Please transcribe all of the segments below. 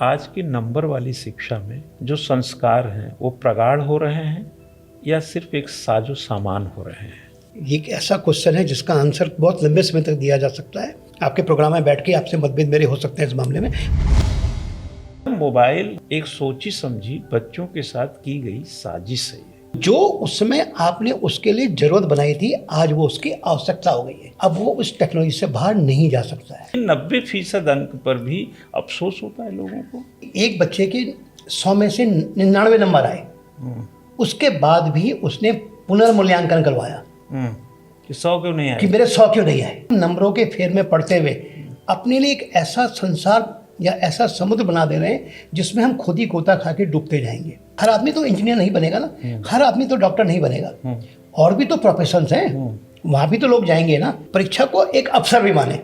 आज की नंबर वाली शिक्षा में जो संस्कार हैं वो प्रगाढ़ हो रहे हैं या सिर्फ एक साजो सामान हो रहे हैं? ये एक ऐसा क्वेश्चन है जिसका आंसर बहुत लंबे समय तक दिया जा सकता है। आपके प्रोग्राम में बैठ के आपसे मतभेद मेरे हो सकते हैं इस मामले में। मोबाइल एक सोची समझी बच्चों के साथ की गई साजिश है। जो उस समय आपने उसके लिए जरूरत बनाई थी, आज वो उसकी आवश्यकता हो गई है। अब वो उस टेक्नोलॉजी से बाहर नहीं जा सकता है। 90% अंक पर भी अफसोस होता है लोगों को। एक बच्चे के 100 में से 99 नंबर आए, उसके बाद भी उसने पुनर्मूल्यांकन करवाया कि 100 क्यों नहीं आए, कि मेरे 100 क्यों नहीं आए। नंबरों के फेर में पड़ते हुए अपने लिए एक ऐसा संसार या ऐसा समुद्र बना दे रहे हैं जिसमें हम खुद ही गोता खा के डूबते जाएंगे। हर आदमी तो इंजीनियर नहीं बनेगा ना, हर आदमी तो डॉक्टर नहीं बनेगा, और भी तो प्रोफेशंस हैं, वहां भी तो लोग जाएंगे ना। परीक्षा को एक अवसर भी माने,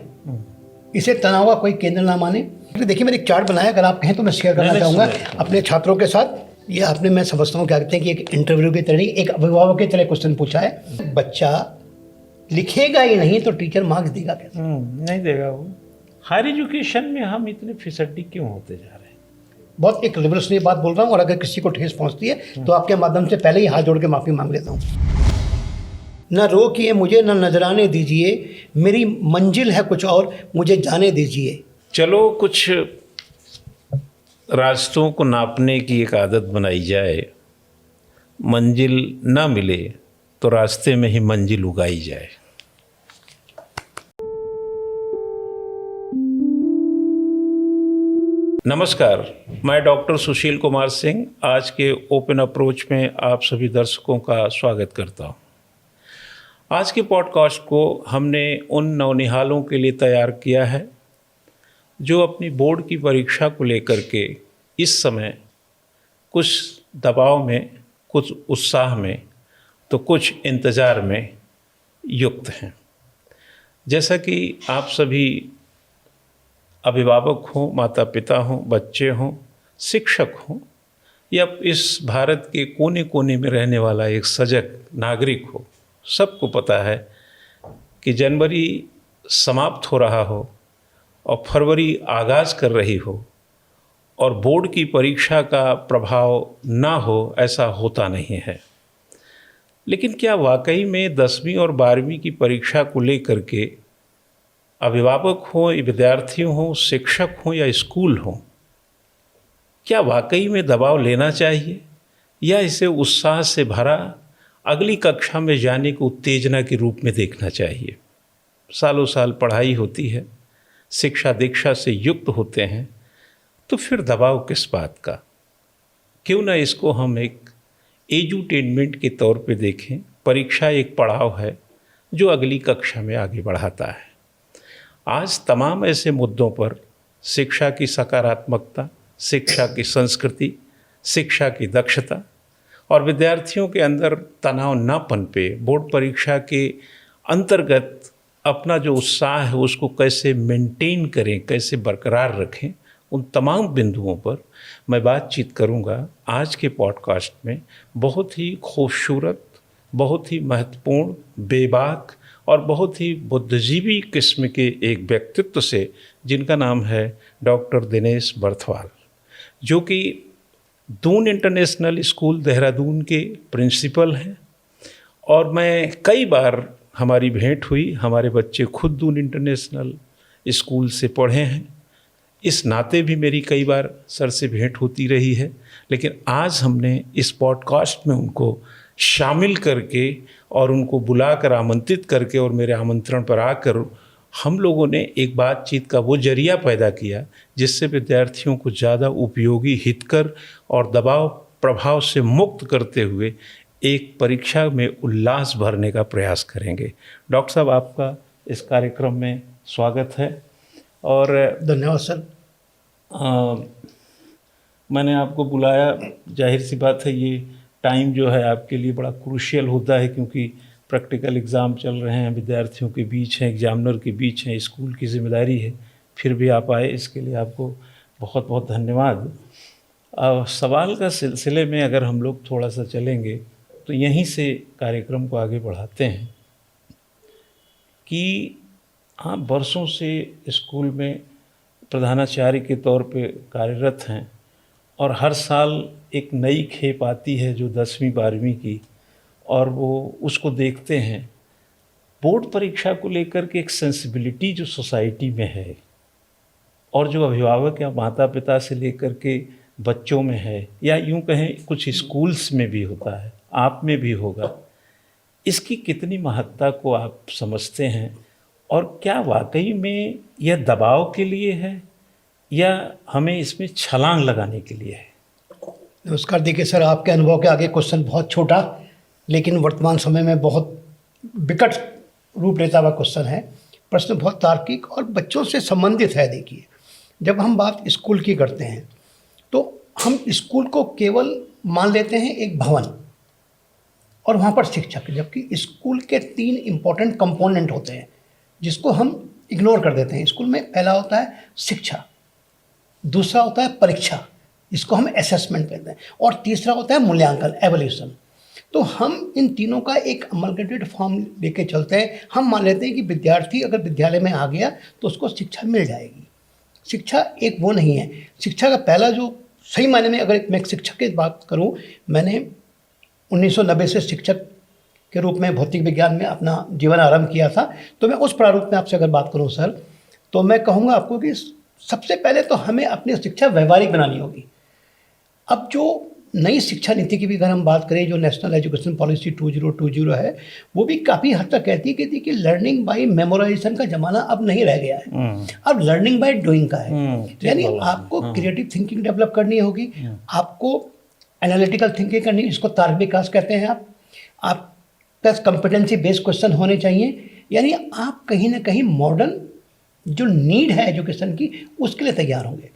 इसे तनाव का कोई केंद्र ना माने। देखिए मैंने एक चार्ट बनाया, अगर आप कहें तो मैं शेयर करना चाहूँगा अपने छात्रों के साथ। ये आपने, मैं समझता हूँ क्या कहते हैं कि एक इंटरव्यू की तरह, एक अभिभावक की तरह क्वेश्चन पूछा है। बच्चा लिखेगा ही नहीं तो टीचर मार्क्स देगा कैसे? नहीं देगा वो। हायर एजुकेशन में हम इतने फिसड्डी क्यों होते जा रहे हैं? बहुत एक रिवोल्यूशनरी बात बोल रहा हूँ, और अगर किसी को ठेस पहुँचती है तो आपके माध्यम से पहले ही हाथ जोड़ के माफ़ी मांग लेता हूँ। न रोकिए मुझे, न नजराने दीजिए, मेरी मंजिल है कुछ और, मुझे जाने दीजिए। चलो कुछ रास्तों को नापने की एक आदत बनाई जाए। मंजिल ना मिले तो रास्ते में ही मंजिल उगाई जाए। नमस्कार, मैं डॉक्टर सुशील कुमार सिंह आज के ओपन अप्रोच में आप सभी दर्शकों का स्वागत करता हूं। आज के पॉडकास्ट को हमने उन नौनिहालों के लिए तैयार किया है जो अपनी बोर्ड की परीक्षा को लेकर के इस समय कुछ दबाव में, कुछ उत्साह में, तो कुछ इंतज़ार में युक्त हैं। जैसा कि आप सभी अभिभावक हों, माता पिता हों, बच्चे हों, शिक्षक हों, या इस भारत के कोने कोने में रहने वाला एक सजग नागरिक हो, सबको पता है कि जनवरी समाप्त हो रहा हो और फरवरी आगाज़ कर रही हो और बोर्ड की परीक्षा का प्रभाव ना हो, ऐसा होता नहीं है। लेकिन क्या वाकई में 10वीं और 12वीं की परीक्षा को लेकर के अभिभावक हों, विद्यार्थी हों, शिक्षक हों या स्कूल हों, क्या वाकई में दबाव लेना चाहिए या इसे उत्साह से भरा अगली कक्षा में जाने को उत्तेजना के रूप में देखना चाहिए? सालों साल पढ़ाई होती है, शिक्षा दीक्षा से युक्त होते हैं, तो फिर दबाव किस बात का? क्यों ना इसको हम एक एजुटेनमेंट के तौर पे देखें। परीक्षा एक पड़ाव है जो अगली कक्षा में आगे बढ़ाता है। आज तमाम ऐसे मुद्दों पर शिक्षा की सकारात्मकता, शिक्षा की संस्कृति, शिक्षा की दक्षता और विद्यार्थियों के अंदर तनाव न पनपे, बोर्ड परीक्षा के अंतर्गत अपना जो उत्साह है उसको कैसे मेंटेन करें, कैसे बरकरार रखें, उन तमाम बिंदुओं पर मैं बातचीत करूंगा आज के पॉडकास्ट में। बहुत ही खूबसूरत, बहुत ही महत्वपूर्ण, बेबाक और बहुत ही बुद्धिजीवी किस्म के एक व्यक्तित्व से, जिनका नाम है डॉक्टर दिनेश बर्थवाल, जो कि दून इंटरनेशनल स्कूल देहरादून के प्रिंसिपल हैं। और मैं कई बार हमारी भेंट हुई, हमारे बच्चे खुद दून इंटरनेशनल स्कूल से पढ़े हैं, इस नाते भी मेरी कई बार सर से भेंट होती रही है। लेकिन आज हमने इस पॉडकास्ट में उनको शामिल करके और उनको बुलाकर आमंत्रित करके और मेरे आमंत्रण पर आकर हम लोगों ने एक बातचीत का वो जरिया पैदा किया जिससे विद्यार्थियों को ज़्यादा उपयोगी, हितकर और दबाव प्रभाव से मुक्त करते हुए एक परीक्षा में उल्लास भरने का प्रयास करेंगे। डॉक्टर साहब, आपका इस कार्यक्रम में स्वागत है। और धन्यवाद सर। मैंने आपको बुलाया, जाहिर सी बात है ये टाइम जो है आपके लिए बड़ा क्रूशियल होता है, क्योंकि प्रैक्टिकल एग्ज़ाम चल रहे हैं, विद्यार्थियों के बीच हैं, एग्जामिनर के बीच हैं, स्कूल की जिम्मेदारी है, फिर भी आप आए, इसके लिए आपको बहुत बहुत धन्यवाद। सवाल का सिलसिले में अगर हम लोग थोड़ा सा चलेंगे तो यहीं से कार्यक्रम को आगे बढ़ाते हैं कि आप बरसों से स्कूल में प्रधानाचार्य के तौर पे कार्यरत हैं और हर साल एक नई खेप आती है जो 10वीं 12वीं की, और वो उसको देखते हैं। बोर्ड परीक्षा को लेकर के एक सेंसिबिलिटी जो सोसाइटी में है और जो अभिभावक या माता पिता से लेकर के बच्चों में है, या यूं कहें कुछ स्कूल्स में भी होता है, आप में भी होगा, इसकी कितनी महत्ता को आप समझते हैं? और क्या वाकई में यह दबाव के लिए है या हमें इसमें छलांग लगाने के लिए है? नमस्कार। देखिए सर, आपके अनुभव के आगे क्वेश्चन बहुत छोटा लेकिन वर्तमान समय में बहुत विकट रूप लेता हुआ क्वेश्चन है। प्रश्न बहुत तार्किक और बच्चों से संबंधित है। देखिए, जब हम बात स्कूल की करते हैं तो हम स्कूल को केवल मान लेते हैं एक भवन और वहाँ पर शिक्षक, जबकि स्कूल के 3 इम्पोर्टेंट कंपोनेंट होते हैं जिसको हम इग्नोर कर देते हैं। स्कूल में पहला होता है शिक्षा, दूसरा होता है परीक्षा, इसको हम असेसमेंट कहते हैं, और तीसरा होता है मूल्यांकन, एवल्यूशन। तो हम इन तीनों का एक अमलगेटेड फॉर्म लेके चलते हैं। हम मान लेते हैं कि विद्यार्थी अगर विद्यालय में आ गया तो उसको शिक्षा मिल जाएगी। शिक्षा एक वो नहीं है। शिक्षा का पहला जो सही मायने में, अगर मैं शिक्षक की बात करूं, मैंने 1990 से शिक्षक के रूप में भौतिक विज्ञान में अपना जीवन आरंभ किया था। तो मैं उस प्रारूप में आपसे अगर बात करूं सर, तो मैं कहूँगा आपको कि सबसे पहले तो हमें अपनी शिक्षा व्यवहारिक बनानी होगी। अब जो नई शिक्षा नीति की भी अगर हम बात करें, जो नेशनल एजुकेशन पॉलिसी 2020 है, वो भी काफ़ी हद तक कहती है कि लर्निंग बाय मेमोराइजेशन का ज़माना अब नहीं रह गया है, अब लर्निंग बाय डूइंग का है। यानी आपको क्रिएटिव थिंकिंग डेवलप करनी होगी, आपको एनालिटिकल थिंकिंग करनी, इसको तार्किक विकास कहते हैं। आप प्लस कॉम्पिटेंसी बेस्ड क्वेश्चन होने चाहिए। यानी आप कहीं ना कहीं मॉडर्न जो नीड है एजुकेशन की, उसके लिए तैयार होंगे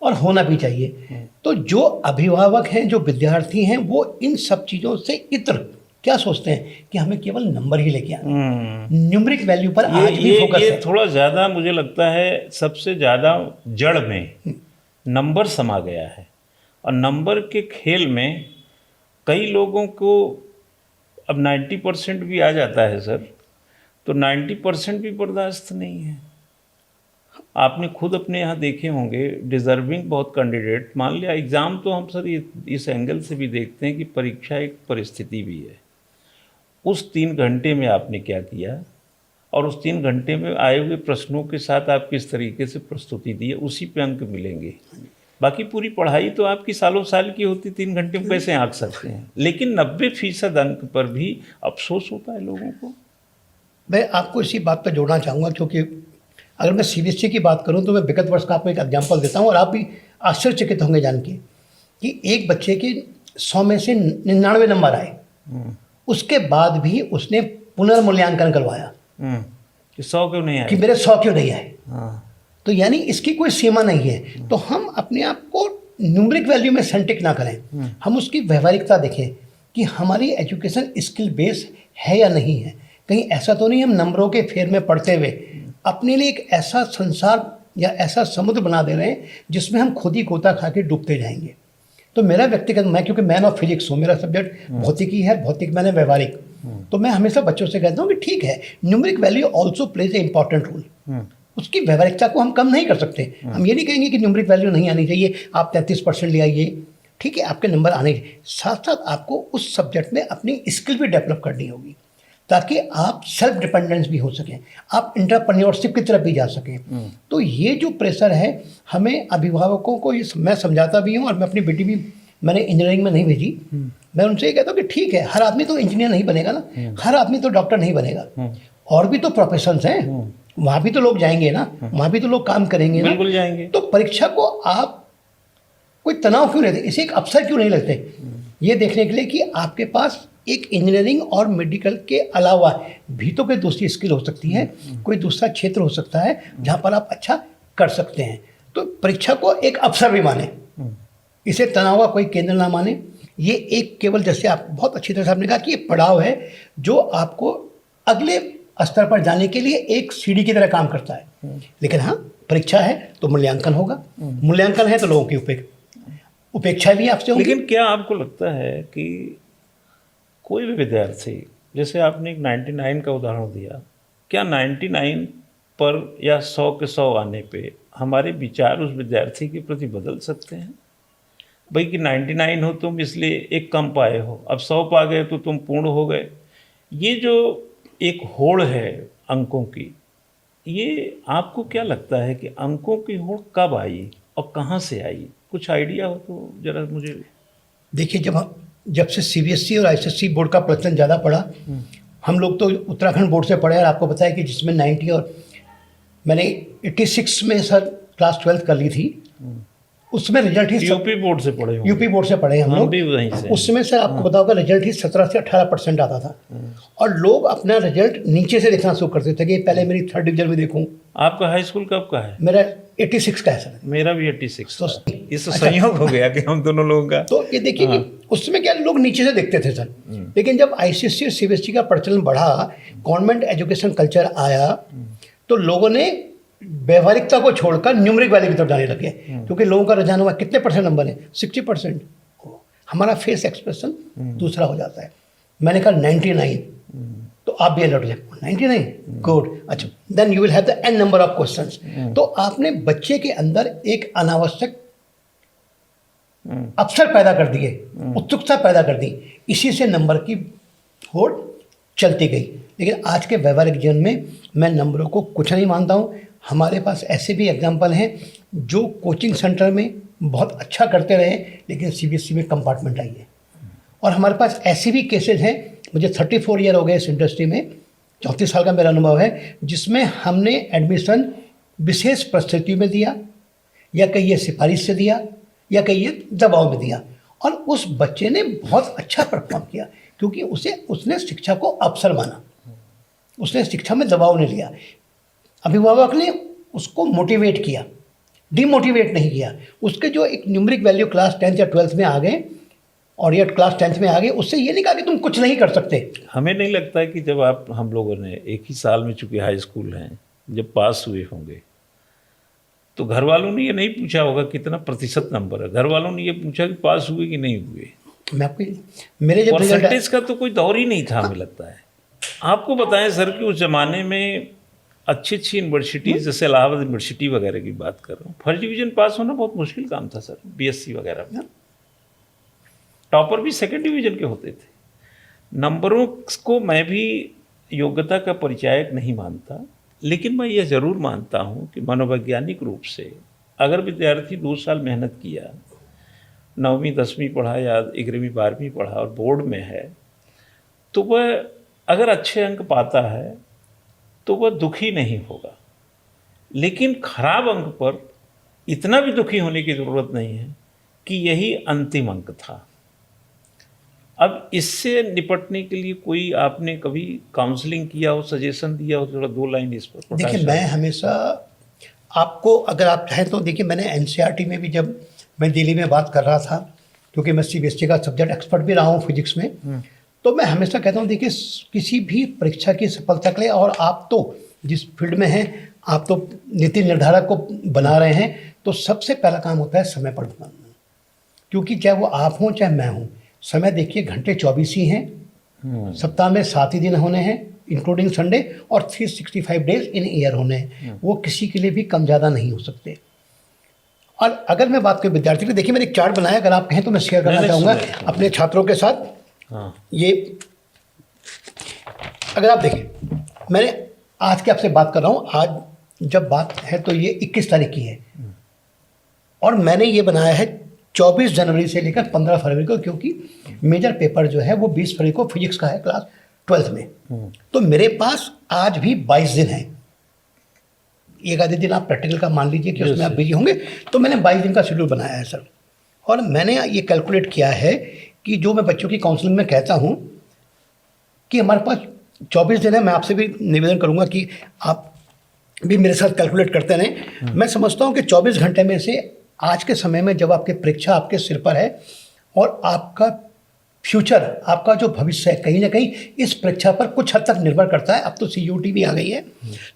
और होना भी चाहिए। तो जो अभिभावक हैं, जो विद्यार्थी हैं, वो इन सब चीज़ों से इतर क्या सोचते हैं कि हमें केवल नंबर ही लेके आना, न्यूमेरिक वैल्यू पर आज भी फोकस है। थोड़ा ज़्यादा मुझे लगता है सबसे ज़्यादा जड़ में नंबर समा गया है, और नंबर के खेल में कई लोगों को अब 90% भी आ जाता है सर, तो 90% भी बर्दाश्त नहीं है। आपने खुद अपने यहाँ देखे होंगे, डिज़र्विंग बहुत कैंडिडेट, मान लिया एग्ज़ाम तो हम सर इस एंगल से भी देखते हैं कि परीक्षा एक परिस्थिति भी है। उस 3 घंटे में आपने क्या किया और उस 3 घंटे में आए हुए प्रश्नों के साथ आप किस तरीके से प्रस्तुति दी है, उसी पे अंक मिलेंगे। बाकी पूरी पढ़ाई तो आपकी सालों साल की होती, 3 घंटे में कैसे आंक सकते हैं? लेकिन 90% अंक पर भी अफसोस होता है लोगों को। मैं आपको इसी बात पर जोड़ना चाहूँगा, क्योंकि अगर मैं सीबीएसई की बात करूं तो मैं विगत वर्ष का आपको एक एग्जाम्पल देता हूं और आप भी आश्चर्यचकित होंगे जान के कि एक बच्चे के 100 में से 99 नंबर आए, उसके बाद भी उसने पुनर्मूल्यांकन करवाया कि 100 क्यों नहीं आए, कि मेरे 100 क्यों नहीं आए। हाँ। तो यानी इसकी कोई सीमा नहीं है। तो हम अपने आप को न्यूमेरिक वैल्यू में सेंट्रिक ना करें, हम उसकी व्यवहारिकता देखें कि हमारी एजुकेशन स्किल बेस है या नहीं है। कहीं ऐसा तो नहीं हम नंबरों के फेर में पढ़ते हुए अपने लिए एक ऐसा संसार या ऐसा समुद्र बना दे रहे हैं जिसमें हम खुद ही गोता खा के डूबते जाएंगे। तो मेरा व्यक्तिगत, मैं क्योंकि मैन ऑफ फिजिक्स हूँ, मेरा सब्जेक्ट भौतिकी है, भौतिक मैंने व्यवहारिक, तो मैं हमेशा बच्चों से कहता हूँ कि ठीक है, numeric value also plays a important role. उसकी व्यवहारिकता को हम कम नहीं कर सकते। हम ये नहीं कहेंगे कि न्यूमेरिक वैल्यू नहीं आनी चाहिए, आप 33% ले आइए, ठीक है, आपके नंबर आने चाहिए। साथ साथ आपको उस सब्जेक्ट में अपनी स्किल भी डेवलप करनी होगी ताकि आप सेल्फ डिपेंडेंस भी हो सकें, आप इंटरप्रेन्योरशिप की तरफ भी जा सकें। तो ये जो प्रेशर है, हमें अभिभावकों को ये मैं समझाता भी हूँ, और मैं अपनी बेटी भी मैंने इंजीनियरिंग में नहीं भेजी। मैं उनसे ये कहता हूँ कि ठीक है, हर आदमी तो इंजीनियर नहीं बनेगा ना, हर आदमी तो डॉक्टर नहीं बनेगा, और भी तो प्रोफेशंस हैं, वहाँ भी तो लोग जाएंगे ना, वहाँ भी तो लोग काम करेंगे ना, बिल्कुल जाएंगे। तो परीक्षा को आप कोई तनाव क्यों लेते, इसे एक अवसर क्यों नहीं लगते, ये देखने के लिए कि आपके पास एक इंजीनियरिंग और मेडिकल के अलावा भी तो कोई दूसरी स्किल हो सकती है, कोई दूसरा क्षेत्र हो सकता है जहाँ पर आप अच्छा कर सकते हैं। तो परीक्षा को एक अवसर भी माने, इसे तनाव का कोई केंद्र ना माने। ये एक केवल, जैसे आप बहुत अच्छी तरह से आपने कहा कि ये पड़ाव है जो आपको अगले स्तर पर जाने के लिए एक सीढ़ी की तरह काम करता है। लेकिन हाँ, परीक्षा है तो मूल्यांकन होगा, मूल्यांकन है तो लोगों की उपेक्षा भी आपसे होगी। लेकिन क्या आपको लगता है कि कोई भी विद्यार्थी, जैसे आपने एक 99 का उदाहरण दिया, क्या 99 पर या 100 के 100 आने पे हमारे विचार उस विद्यार्थी के प्रति बदल सकते हैं? भाई कि 99 हो तुम इसलिए एक कम पाए हो, अब 100 पा गए तो तुम पूर्ण हो गए। ये जो एक होड़ है अंकों की, ये आपको क्या लगता है कि अंकों की होड़ कब आई और कहाँ से आई? कुछ आइडिया हो तो जरा मुझे। देखिए, जब से सीबीएसई और आईसीएसई बोर्ड का प्रचलन ज़्यादा पड़ा, हम लोग तो उत्तराखंड बोर्ड से पढ़े और आपको पता है कि जिसमें 90 और मैंने 86 में सर क्लास 12 कर ली थी, उसमें रिजल्ट ही यूपी बोर्ड से पढ़े हो? यूपी बोर्ड से पढ़े हम लोग भी वहीं से। उसमें सर आपको पता होगा रिजल्ट ही 17 से 18% आता था, और लोग अपना रिजल्ट नीचे से देखना शुरू करते थे कि पहले मेरी 3rd डिवीजन में देखूं। आपका हाई स्कूल कब का है? मेरा 86 का है सर। मेरा भी 86 तो था। इस संयोग हो गया कि हम दोनों लोगों का। तो ये देखिए कि उसमें क्या लोग नीचे से देखते थे सर, लेकिन जब आईसीएसई और सीबीएसई का प्रचलन बढ़ा, गवर्नमेंट एजुकेशन कल्चर आया, तो लोगों ने व्यवहारिकता को छोड़कर न्यूमेरिक वैल्यू की तरफ जाने लगे, क्योंकि लोगों का रुझान हुआ कितने % नंबर है, 60%। हमारा फेस एक्सप्रेशन दूसरा हो जाता है। मैंने कहा 99, तो आप भी अलर्ट हो जाए, 99 गुड, अच्छा, then you will have the n number of questions. तो आपने बच्चे के अंदर एक अनावश्यक अवसर पैदा कर दिए, उत्सुकता पैदा कर दी, इसी से नंबर की होड़ चलती गई। लेकिन आज के व्यवहारिक जीवन में मैं नंबरों को कुछ नहीं मानता हूँ। हमारे पास ऐसे भी एग्जाम्पल हैं जो कोचिंग सेंटर में बहुत अच्छा करते रहे, लेकिन सीबीएसई में कंपार्टमेंट आई है। और हमारे पास ऐसे भी केसेस हैं, मुझे 34 ईयर हो गए इस इंडस्ट्री में, 34 साल का मेरा अनुभव है, जिसमें हमने एडमिशन विशेष परिस्थितियों में दिया, या कहीं सिफारिश से दिया, या कहीं दबाव में दिया, और उस बच्चे ने बहुत अच्छा परफॉर्म किया, क्योंकि उसने शिक्षा को अवसर माना, उसने शिक्षा में दबाव नहीं लिया। अभिभावक ने उसको मोटिवेट किया, डिमोटिवेट नहीं किया। उसके जो एक न्यूमेरिक वैल्यू क्लास 10th या 12th में आ गए, और ये क्लास 10th में आ गए, उससे ये नहीं कहा कि तुम कुछ नहीं कर सकते। हमें नहीं लगता है कि जब हम लोगों ने एक ही साल में, चूंकि हाई स्कूल हैं, जब पास हुए होंगे, तो घर वालों ने ये नहीं पूछा होगा कितना % नंबर है, घर वालों ने ये पूछा कि पास हुए कि नहीं हुए। मैं आपको मेरे जब परसेंटेज का तो कोई दौर ही नहीं था, हमें लगता है। आपको बताएं सर कि उस ज़माने में अच्छी यूनिवर्सिटीज़, जैसे इलाहाबाद यूनिवर्सिटी वगैरह की बात कर रहा हूँ, फर्स्ट डिवीज़न पास होना बहुत मुश्किल काम था सर। बीएससी वगैरह में टॉपर भी 2nd डिवीज़न के होते थे। नंबरों को मैं भी योग्यता का परिचायक नहीं मानता, लेकिन मैं यह ज़रूर मानता हूँ कि मनोवैज्ञानिक रूप से अगर विद्यार्थी 2 साल मेहनत किया, 9वीं 10वीं पढ़ा या 11वीं 12वीं पढ़ा और बोर्ड में है, तो वह अगर अच्छे अंक पाता है तो वह दुखी नहीं होगा। लेकिन खराब अंक पर इतना भी दुखी होने की ज़रूरत नहीं है कि यही अंतिम अंक था। अब इससे निपटने के लिए कोई आपने कभी काउंसलिंग किया हो, सजेशन दिया हो? थोड़ा 2 लाइन इस पर। देखिए, मैं हमेशा आपको, अगर आप चाहें तो देखिए, मैंने एनसीईआरटी में भी, जब मैं दिल्ली में बात कर रहा था, क्योंकि मैं सीबीएसई का सब्जेक्ट एक्सपर्ट भी रहा हूँ फिजिक्स में, तो मैं हमेशा कहता हूँ, देखिए, किसी भी परीक्षा की सफलता के लिए, और आप तो जिस फील्ड में हैं, आप तो नीति निर्धारक को बना रहे हैं, तो सबसे पहला काम होता है समय पर बनाना। क्योंकि चाहे वो आप हों चाहे मैं हूँ, समय देखिए घंटे 24 ही हैं, सप्ताह में 7 ही दिन होने हैं इंक्लूडिंग संडे, और 365 डेज इन ईयर होने हैं। वो किसी के लिए भी कम ज़्यादा नहीं हो सकते। और अगर मैं बात करूँ विद्यार्थी की, देखिए मैंने एक चार्ट बनाया, अगर आप कहें तो मैं शेयर करना चाहूँगा अपने छात्रों के साथ। ये अगर आप देखें, मैंने आज के आपसे बात कर रहा हूँ, आज जब बात है तो ये 21 तारीख की है, और मैंने ये बनाया है 24 जनवरी से लेकर 15 फरवरी को, क्योंकि मेजर पेपर जो है वो 20 फरवरी को फिजिक्स का है क्लास 12th में। तो मेरे पास आज भी 22 दिन हैं। एक आधे दिन आप प्रैक्टिकल का मान लीजिए कि उसमें आप बिजी होंगे, तो मैंने 22 दिन का शेड्यूल बनाया है सर। और मैंने ये कैलकुलेट किया है कि जो मैं बच्चों की काउंसलिंग में कहता हूँ कि हमारे पास 24 दिन है। मैं आपसे भी निवेदन करूँगा कि आप भी मेरे साथ कैलकुलेट करते रहें। मैं समझता हूँ कि 24 घंटे में से आज के समय में, जब आपकी परीक्षा आपके सिर पर है और आपका फ्यूचर, आपका जो भविष्य है, कहीं ना कहीं इस परीक्षा पर कुछ हद तक निर्भर करता है। अब तो CUT भी आ गई है,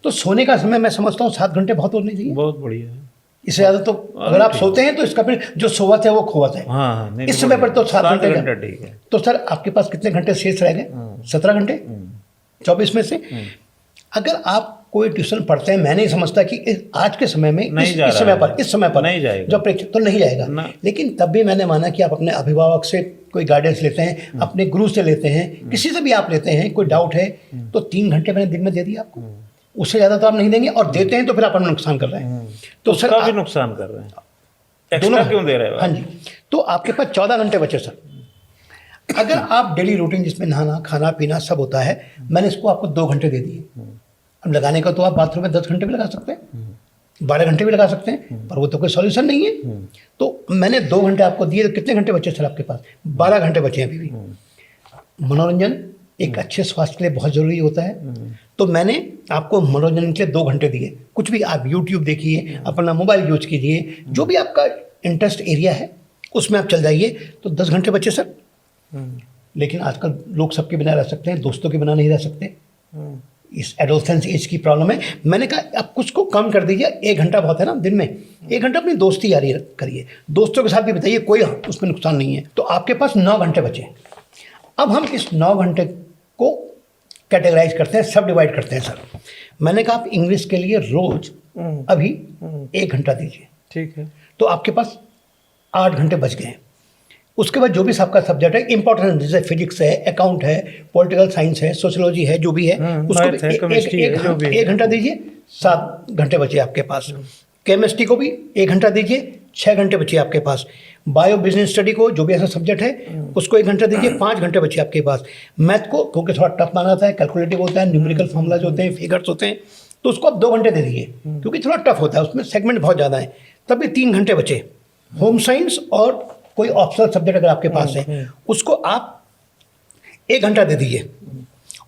तो सोने का समय मैं समझता हूँ 7 घंटे बहुत होने चाहिए। बहुत बढ़िया है। इससे ज़्यादा तो अगर आप सोते हैं तो इसका फिर जो सोवत है वो खोवत है। हाँ, इस समय पर तो 7 घंटे ठीक है। तो सर आपके पास कितने घंटे शेष रह गए? 17 घंटे 24 में से। अगर आप कोई ट्यूशन पढ़ते हैं, मैं नहीं समझता कि आज के समय में नहीं जा इस समय पर नहीं जाएगा, जो परीक्षा तो नहीं जाएगा ना। लेकिन तब भी मैंने माना कि आप अपने अभिभावक से कोई गाइडेंस लेते हैं, अपने गुरु से लेते हैं, किसी से भी आप लेते हैं, कोई डाउट है तो 3 घंटे मैंने दिन में दे दिया आपको, उससे ज़्यादा तो आप नहीं देंगे, और देते हैं तो फिर आप अपना नुकसान कर रहे हैं। तो सर भी नुकसान कर रहे हैं, एक्स्ट्रा क्यों दे रहे हो? हाँ जी, तो आपके पास 14 घंटे बचे सर। अगर आप डेली रूटीन जिसमें नहाना खाना पीना सब होता है, मैंने इसको आपको 2 घंटे दे दिए। अब लगाने का तो आप बाथरूम में 10 घंटे भी लगा सकते हैं, 12 घंटे भी लगा सकते हैं, पर वो तो कोई सॉल्यूशन नहीं है। तो मैंने 2 घंटे आपको दिए, तो कितने घंटे बचे सर आपके पास? 12 घंटे बचे हैं अभी भी। मनोरंजन एक अच्छे स्वास्थ्य के लिए बहुत ज़रूरी होता है, तो मैंने आपको मनोरंजन के लिए 2 घंटे दिए। कुछ भी आप यूट्यूब देखिए, अपना मोबाइल यूज कीजिए, जो भी आपका इंटरेस्ट एरिया है उसमें आप चल जाइए, तो 10 घंटे बचे सर। लेकिन आजकल लोग सबके बिना रह सकते हैं, दोस्तों के बिना नहीं रह सकते। इस एडोलसेंस एज की प्रॉब्लम है। मैंने कहा आप कुछ को कम कर दीजिए, 1 घंटा बहुत है ना दिन में, 1 घंटा अपनी दोस्ती जारी करिए, दोस्तों के साथ भी बताइए, कोई उसमें नुकसान नहीं है। तो आपके पास 9 घंटे बचे। अब हम इस 9 घंटे को कैटेगराइज करते हैं, सब डिवाइड करते हैं सर। मैंने कहा आप इंग्लिश के लिए रोज अभी 1 घंटा दीजिए, ठीक है, तो आपके पास 8 घंटे बच गए हैं। उसके बाद जो भी आपका सब्जेक्ट है इंपॉर्टेंट, जैसे फिजिक्स है, अकाउंट है, पॉलिटिकल साइंस है, सोशियोलॉजी है, जो भी है उसको भी 1 घंटा दीजिए, 7 घंटे बचे आपके पास। केमिस्ट्री को भी 1 घंटा दीजिए, 6 घंटे बचे आपके पास। बायो बिजनेस स्टडी को, जो भी ऐसा सब्जेक्ट है उसको 1 घंटा दीजिए, 5 घंटे बचे आपके पास। मैथ को क्योंकि थोड़ा टफ माना जाता है, कैलकुलेटिव होता है, न्यूमेरिकल फॉर्मूलाज होते हैं, फिगर्स होते हैं, तो उसको आप 2 घंटे दे दीजिए, क्योंकि थोड़ा टफ होता है, उसमें सेगमेंट बहुत ज़्यादा है। तब भी 3 घंटे बचे। होम साइंस और कोई ऑप्शनल सब्जेक्ट अगर आपके पास है उसको आप 1 घंटा दे दीजिए,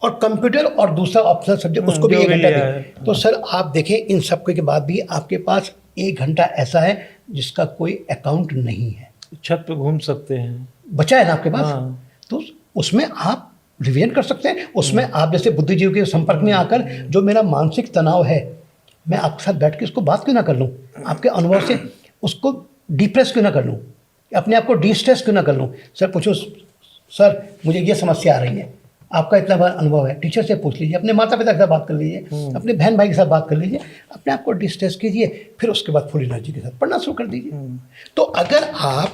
और कंप्यूटर और दूसरा ऑप्शनल सब्जेक्ट उसको भी 1 घंटा दीजिए। तो सर आप देखें इन सब के बाद भी आपके पास 1 घंटा ऐसा है जिसका कोई अकाउंट नहीं है, छत पे घूम सकते हैं, बचा है ना आपके पास। तो उसमें आप रिवीजन कर सकते हैं। उसमें आप जैसे बुद्धिजीवी के संपर्क में आकर जो मेरा मानसिक तनाव है, मैं आपके साथ बैठ के उसको बात क्यों ना कर लूँ, आपके अनुभव से उसको डिप्रेस क्यों ना कर लूँ, अपने आप को डिस्ट्रेस क्यों ना कर लूँ। सर पूछो, सर मुझे ये समस्या आ रही है, आपका इतना बड़ा अनुभव है, टीचर से पूछ लीजिए, अपने माता पिता के साथ बात कर लीजिए, अपने बहन भाई के साथ बात कर लीजिए, अपने आप को डिस्ट्रेस कीजिए, फिर उसके बाद फुल एनर्जी के साथ पढ़ना शुरू कर दीजिए। तो अगर आप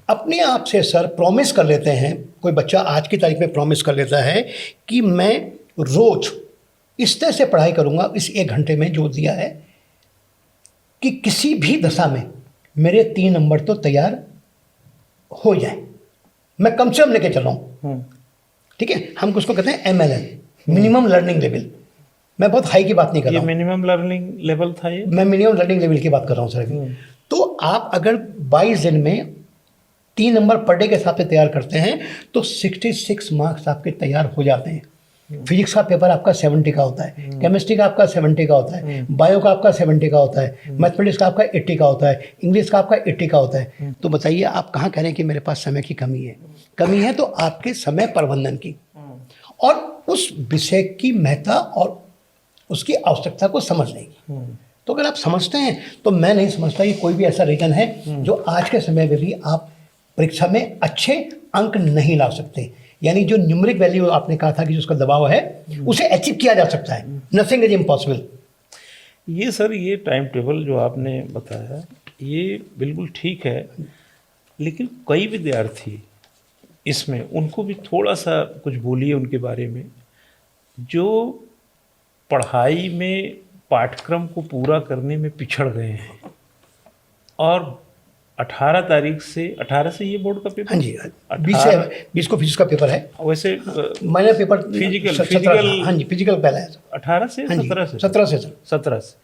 अपने आप से सर प्रॉमिस कर लेते हैं, कोई बच्चा आज की तारीख में प्रॉमिस कर लेता है कि मैं रोज इस तरह से पढ़ाई करूँगा, इस 1 घंटे में जो दिया है, कि किसी भी दशा में मेरे 3 नंबर तो तैयार हो जाए, मैं कम से कम लेके चल रहा हूँ, ठीक है। हम उसको कहते हैं MLL, मिनिमम लर्निंग लेवल। मैं बहुत हाई की बात नहीं कर रहा हूँ, मिनिमम लर्निंग लेवल था ये, मैं मिनिमम लर्निंग लेवल की बात कर रहा हूँ सर अभी। तो आप अगर 22 दिन में 3 नंबर पर डे के हिसाब से तैयार करते हैं तो 66 मार्क्स आपके तैयार हो जाते हैं। फिजिक्स का पेपर आपका 70 का होता है, केमिस्ट्री का आपका 70 का होता है, बायो का आपका 70 का होता है, मैथमेटिक्स का आपका 80 का होता है, इंग्लिश का आपका 80 का होता है। तो बताइए आप कहाँ कह रहे हैं कि मेरे पास समय की कमी है? कमी है तो आपके समय प्रबंधन की और उस विषय की महत्ता और उसकी आवश्यकता को समझने की। तो अगर आप समझते हैं तो मैं नहीं समझता कि कोई भी ऐसा रीजन है जो आज के समय में भी आप परीक्षा में अच्छे अंक नहीं ला सकते। यानी जो न्यूमेरिक वैल्यू आपने कहा था कि जिसका दबाव है उसे अचीव किया जा सकता है, नथिंग इज इम्पॉसिबल। ये सर ये टाइम टेबल जो आपने बताया ये बिल्कुल ठीक है, लेकिन कई विद्यार्थी इसमें उनको भी थोड़ा सा कुछ बोलिए उनके बारे में, जो पढ़ाई में पाठ्यक्रम को पूरा करने में पिछड़ गए हैं और 18 से ये बोर्ड का पेपर। हाँ जी, 20 को फिजिक्स का पेपर है। वैसे मैंने पेपर फिजिकल हाँ जी फिजिकल पहला है 18 से 17 से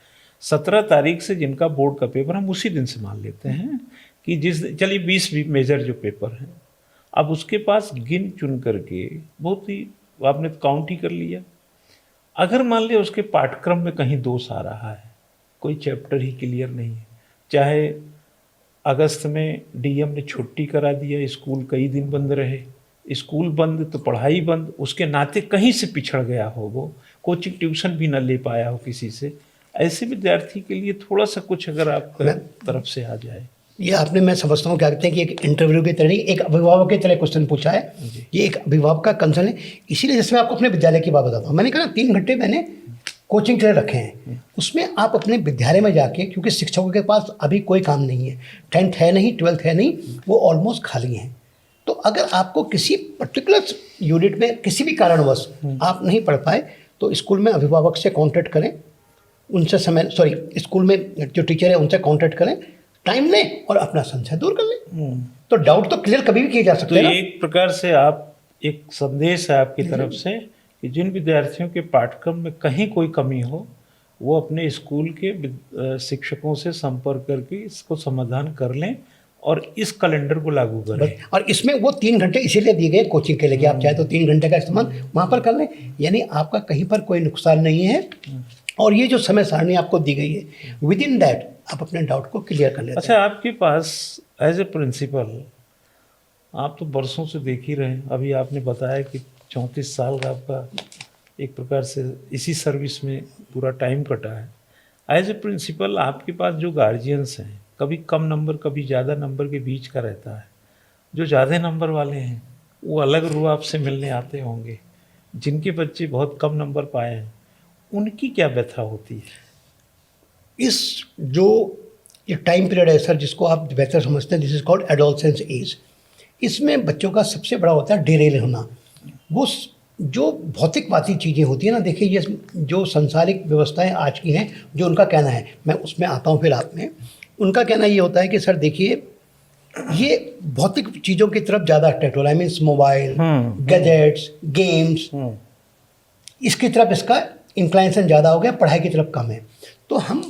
17 तारीख से जिनका बोर्ड का पेपर, हम उसी दिन से मान लेते हैं कि जिस चलिए 20 मेजर जो पेपर हैं, अब उसके पास गिन चुन करके बहुत ही आपने काउंट ही कर लिया। अगर मान लिया उसके पाठ्यक्रम में कहीं दोष आ रहा है, कोई चैप्टर ही क्लियर नहीं है, चाहे अगस्त में डीएम ने छुट्टी करा दिया, स्कूल कई दिन बंद रहे, स्कूल बंद तो पढ़ाई बंद, उसके नाते कहीं से पिछड़ गया हो, वो कोचिंग ट्यूशन भी न ले पाया हो किसी से, ऐसे विद्यार्थी के लिए थोड़ा सा कुछ अगर आप तरफ से आ जाए। ये आपने, मैं समझता हूँ क्या कहते हैं कि एक इंटरव्यू की तरह, एक अभिभावक की तरह क्वेश्चन पूछा है। ये एक अभिभावक का कंसर्न है, इसीलिए जैसे मैं आपको अपने विद्यालय की बात बताता हूँ। मैंने कहा 3 घंटे मैंने कोचिंग के लिए रखे हैं, उसमें आप अपने विद्यालय में जाके, क्योंकि शिक्षकों के पास अभी कोई काम नहीं है, 10th है नहीं, 12th है नहीं, वो ऑलमोस्ट खाली हैं। तो अगर आपको किसी पर्टिकुलर यूनिट में किसी भी कारणवश आप नहीं पढ़ पाए तो स्कूल में अभिभावक से कांटेक्ट करें, उनसे स्कूल में जो टीचर है उनसे कांटेक्ट करें, टाइम लें और अपना संशय दूर कर लें। तो डाउट तो क्लियर कभी भी किए जा सकते तो हैं ना। एक प्रकार से आप, एक संदेश है आपकी तरफ से कि जिन विद्यार्थियों के पाठ्यक्रम में कहीं कोई कमी हो वो अपने स्कूल के शिक्षकों से संपर्क करके इसको समाधान कर लें और इस कैलेंडर को लागू करें। और इसमें वो 3 घंटे इसीलिए दिए गए कोचिंग के लिए कि आप चाहे तो 3 घंटे का इस्तेमाल वहाँ पर कर लें, यानी आपका कहीं पर कोई नुकसान नहीं है। और ये जो समय सारणी आपको दी गई है, विद इन दैट आप अपने डाउट को क्लियर कर लेते हैं। अच्छा, आपके पास एज ए प्रिंसिपल आप तो बरसों से देख ही रहे हैं, अभी आपने बताया कि 34 साल का आपका एक प्रकार से इसी सर्विस में पूरा टाइम कटा है। एज ए प्रिंसिपल आपके पास जो गार्जियंस हैं, कभी कम नंबर कभी ज़्यादा नंबर के बीच का रहता है, जो ज़्यादा नंबर वाले हैं वो अलग रू आपसे मिलने आते होंगे, जिनके बच्चे बहुत कम नंबर पाए हैं उनकी क्या व्यथा होती है? इस जो ये टाइम पीरियड है सर, जिसको आप बेहतर समझते हैं, this is called adolescence age. इसमें बच्चों का सबसे बड़ा होता है डिरेल होना। वो जो भौतिकवादी चीज़ें होती हैं ना, देखिए ये जो संसारिक व्यवस्थाएं आज की हैं, जो उनका कहना है, मैं उसमें आता हूँ फिर आप में। उनका कहना ये होता है कि सर देखिए ये भौतिक चीज़ों की तरफ ज़्यादा अट्रैक्ट हो रहा है, मीन्स मोबाइल, गैजेट्स, गेम्स, इसकी तरफ इसका इंक्लाइनेशन ज़्यादा हो गया, पढ़ाई की तरफ कम है। तो हम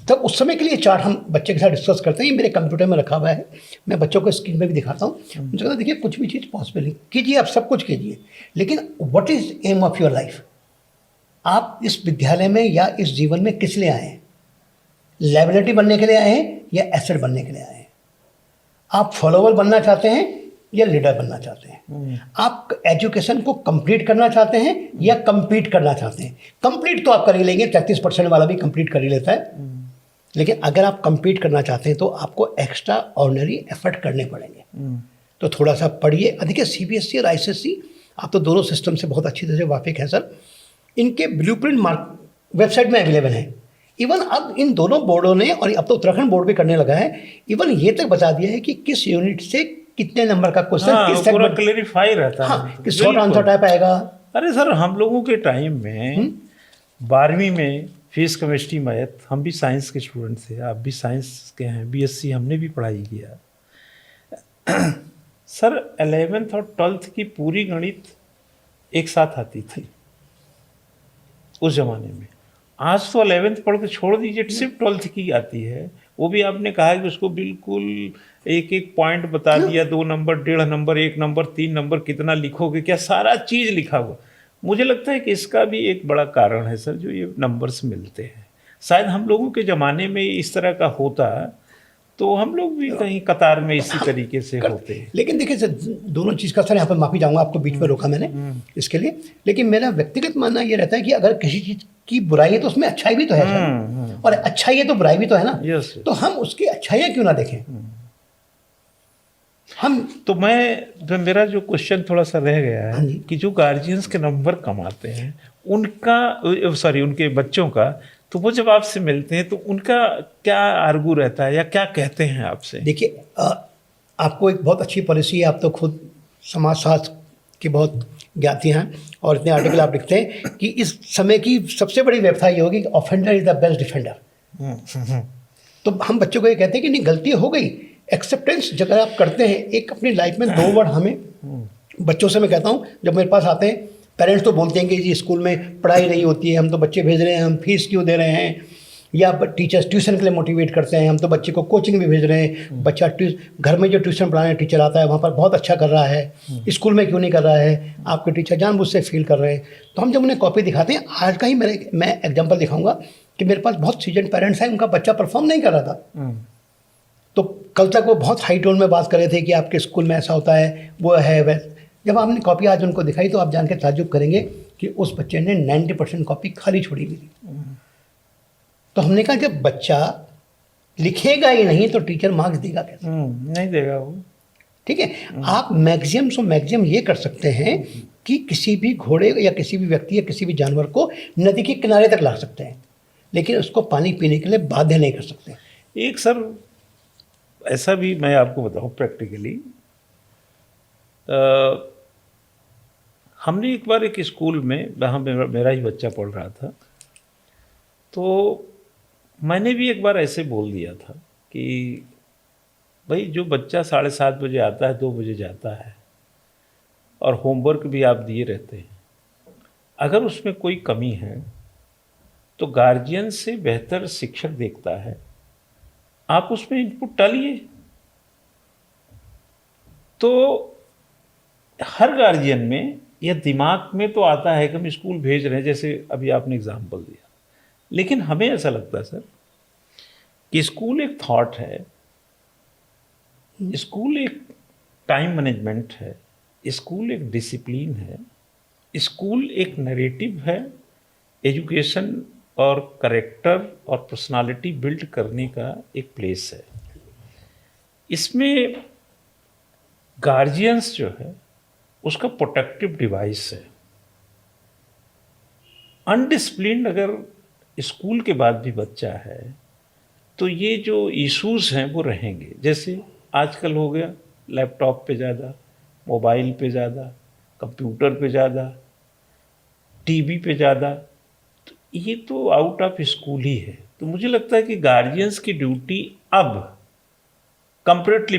तब उस समय के लिए चार्ट हम बच्चे के साथ डिस्कस करते हैं, ये मेरे कंप्यूटर में रखा हुआ है, मैं बच्चों को स्क्रीन में भी दिखाता हूँ। उनसे कहता देखिए कुछ भी चीज़ पॉसिबल है, कीजिए, आप सब कुछ कीजिए, लेकिन what is aim of your life? आप इस विद्यालय में या इस जीवन में किस लिए आए हैं? लायबिलिटी बनने के लिए आए हैं या एसेट बनने के लिए आए हैं? आप फॉलोवर बनना चाहते हैं या लीडर बनना चाहते हैं? आप एजुकेशन को कंप्लीट करना चाहते हैं या कंपीट करना चाहते हैं? कंप्लीट तो आप कर ही लेंगे, 33% वाला भी कंप्लीट कर ही लेता है, लेकिन अगर आप कंपीट करना चाहते हैं तो आपको एक्स्ट्रा ऑर्डिनरी एफर्ट करने पड़ेंगे। तो थोड़ा सा पढ़िए। अधिक CBSE और ICSE, आप तो दोनों सिस्टम से बहुत अच्छी तरह से वाकिफ हैं सर। इनके ब्लूप्रिंट मार्क वेबसाइट में अवेलेबल है। इवन अब इन दोनों बोर्डों ने, और अब तो उत्तराखंड बोर्ड भी करने लगा है, इवन ये तक बता दिया है कि किस यूनिट से कितने नंबर का क्वेश्चन, किस पूरा क्लेरिफाई रहता है, किस शॉर्ट आंसर टाइप आएगा। अरे सर, हम लोगों के टाइम में 12वीं में फिजिक्स, केमिस्ट्री, मैथ, हम भी साइंस के स्टूडेंट थे, आप भी साइंस के हैं, BSc हमने भी पढ़ाई किया। सर 11th और 12th की पूरी गणित एक साथ आती थी उस जमाने में। आज तो 11th पढ़ के छोड़ दीजिए, सिर्फ 12th की आती है। वो भी आपने कहा कि उसको बिल्कुल एक एक पॉइंट बता दिया, 2 नंबर, 1.5 नंबर, 1 नंबर, 3 नंबर, कितना लिखोगे, क्या सारा चीज़ लिखा हुआ। मुझे लगता है कि इसका भी एक बड़ा कारण है सर, जो ये नंबर्स मिलते हैं। शायद हम लोगों के ज़माने में इस तरह का होता तो हम लोग भी कहीं कतार में इसी तरीके से होते हैं। लेकिन देखिए सर, दोनों चीज़ का सर यहाँ पर माफ़ी चाहूँगा, आपको बीच में रोका मैंने इसके लिए, लेकिन मेरा व्यक्तिगत मानना ये रहता है कि अगर किसी चीज़ की बुराई है तो उसमें अच्छाई भी तो है सर, और अच्छाई है तो बुराई भी तो है ना। तो हम उसकी अच्छाइयाँ क्यों ना देखें? हम तो मेरा जो क्वेश्चन थोड़ा सा रह गया है कि जो गार्जियंस के नंबर कम आते हैं उनके बच्चों का, तो वो जब आपसे मिलते हैं तो उनका क्या आर्गू रहता है या क्या कहते हैं आपसे? देखिए, आपको एक बहुत अच्छी पॉलिसी है, आप तो खुद समाजशास्त्र के बहुत ज्ञाती हैं और इतने आर्टिकल आप लिखते हैं कि इस समय की सबसे बड़ी व्यवस्था ये होगी कि offender is the best defender. तो हम बच्चों को ये कहते हैं कि नहीं, गलती हो गई, एक्सेप्टेंस जब आप करते हैं, एक अपनी लाइफ में 2 वर्ड हमें बच्चों से मैं कहता हूँ, जब मेरे पास आते हैं, पेरेंट्स तो बोलते हैं कि जी स्कूल में पढ़ाई नहीं होती है, हम तो बच्चे भेज रहे हैं, हम फीस क्यों दे रहे हैं, या टीचर्स ट्यूशन के लिए मोटिवेट करते हैं, हम तो बच्चे को कोचिंग भी भेज रहे हैं, बच्चा घर में जो ट्यूशन पढ़ाने टीचर आता है वहाँ पर बहुत अच्छा कर रहा है, स्कूल में क्यों नहीं कर रहा है, आपके टीचर जानबूझ से फील कर रहे हैं। तो हम जब उन्हें कॉपी दिखाते हैं, आज का ही मैं एग्जाम्पल दिखाऊंगा कि मेरे पास बहुत सीजन पेरेंट्स हैं, उनका बच्चा परफॉर्म नहीं कर रहा था, तो कल तक वो बहुत हाई टोन में बात कर रहे थे कि आपके स्कूल में ऐसा होता है, वो है वैसे। जब आपने कॉपी आज उनको दिखाई तो आप जान के ताज्जुब करेंगे कि उस बच्चे ने 90% कॉपी खाली छोड़ी हुई थी। तो हमने कहा जब बच्चा लिखेगा ही नहीं तो टीचर मार्क्स देगा कैसे? नहीं देगा वो। ठीक है। आप मैक्सिमम से मैक्सिमम ये कर सकते हैं कि किसी भी घोड़े या किसी भी व्यक्ति या किसी भी जानवर को नदी के किनारे तक ला सकते हैं, लेकिन उसको पानी पीने के लिए बाध्य नहीं कर सकते। एक सर ऐसा भी मैं आपको बताऊं प्रैक्टिकली, हमने एक बार एक स्कूल में, वहाँ मेरा ही बच्चा पढ़ रहा था, तो मैंने भी एक बार ऐसे बोल दिया था कि भाई जो बच्चा 7:30 बजे आता है, 2 बजे जाता है और होमवर्क भी आप दिए रहते हैं, अगर उसमें कोई कमी है तो गार्जियन से बेहतर शिक्षक देखता है, आप उसमें इनपुट डालिए। तो हर गार्जियन में यह दिमाग में तो आता है कि हम स्कूल भेज रहे हैं, जैसे अभी आपने एग्जाम्पल दिया, लेकिन हमें ऐसा लगता है सर कि स्कूल एक थॉट है, स्कूल एक टाइम मैनेजमेंट है, स्कूल एक डिसिप्लिन है, स्कूल एक नैरेटिव है, एजुकेशन और करेक्टर और पर्सनालिटी बिल्ड करने का एक प्लेस है। इसमें गार्जियंस जो है उसका प्रोटेक्टिव डिवाइस है। अनडिसिप्लिन्ड अगर स्कूल के बाद भी बच्चा है तो ये जो इश्यूज हैं वो रहेंगे। जैसे आजकल हो गया लैपटॉप पे ज़्यादा, मोबाइल पे ज़्यादा, कंप्यूटर पे ज़्यादा, टीवी पे ज़्यादा, तो ये तो आउट ऑफ स्कूल ही है। तो मुझे लगता है कि गार्जियंस की ड्यूटी अब कंपेरेटली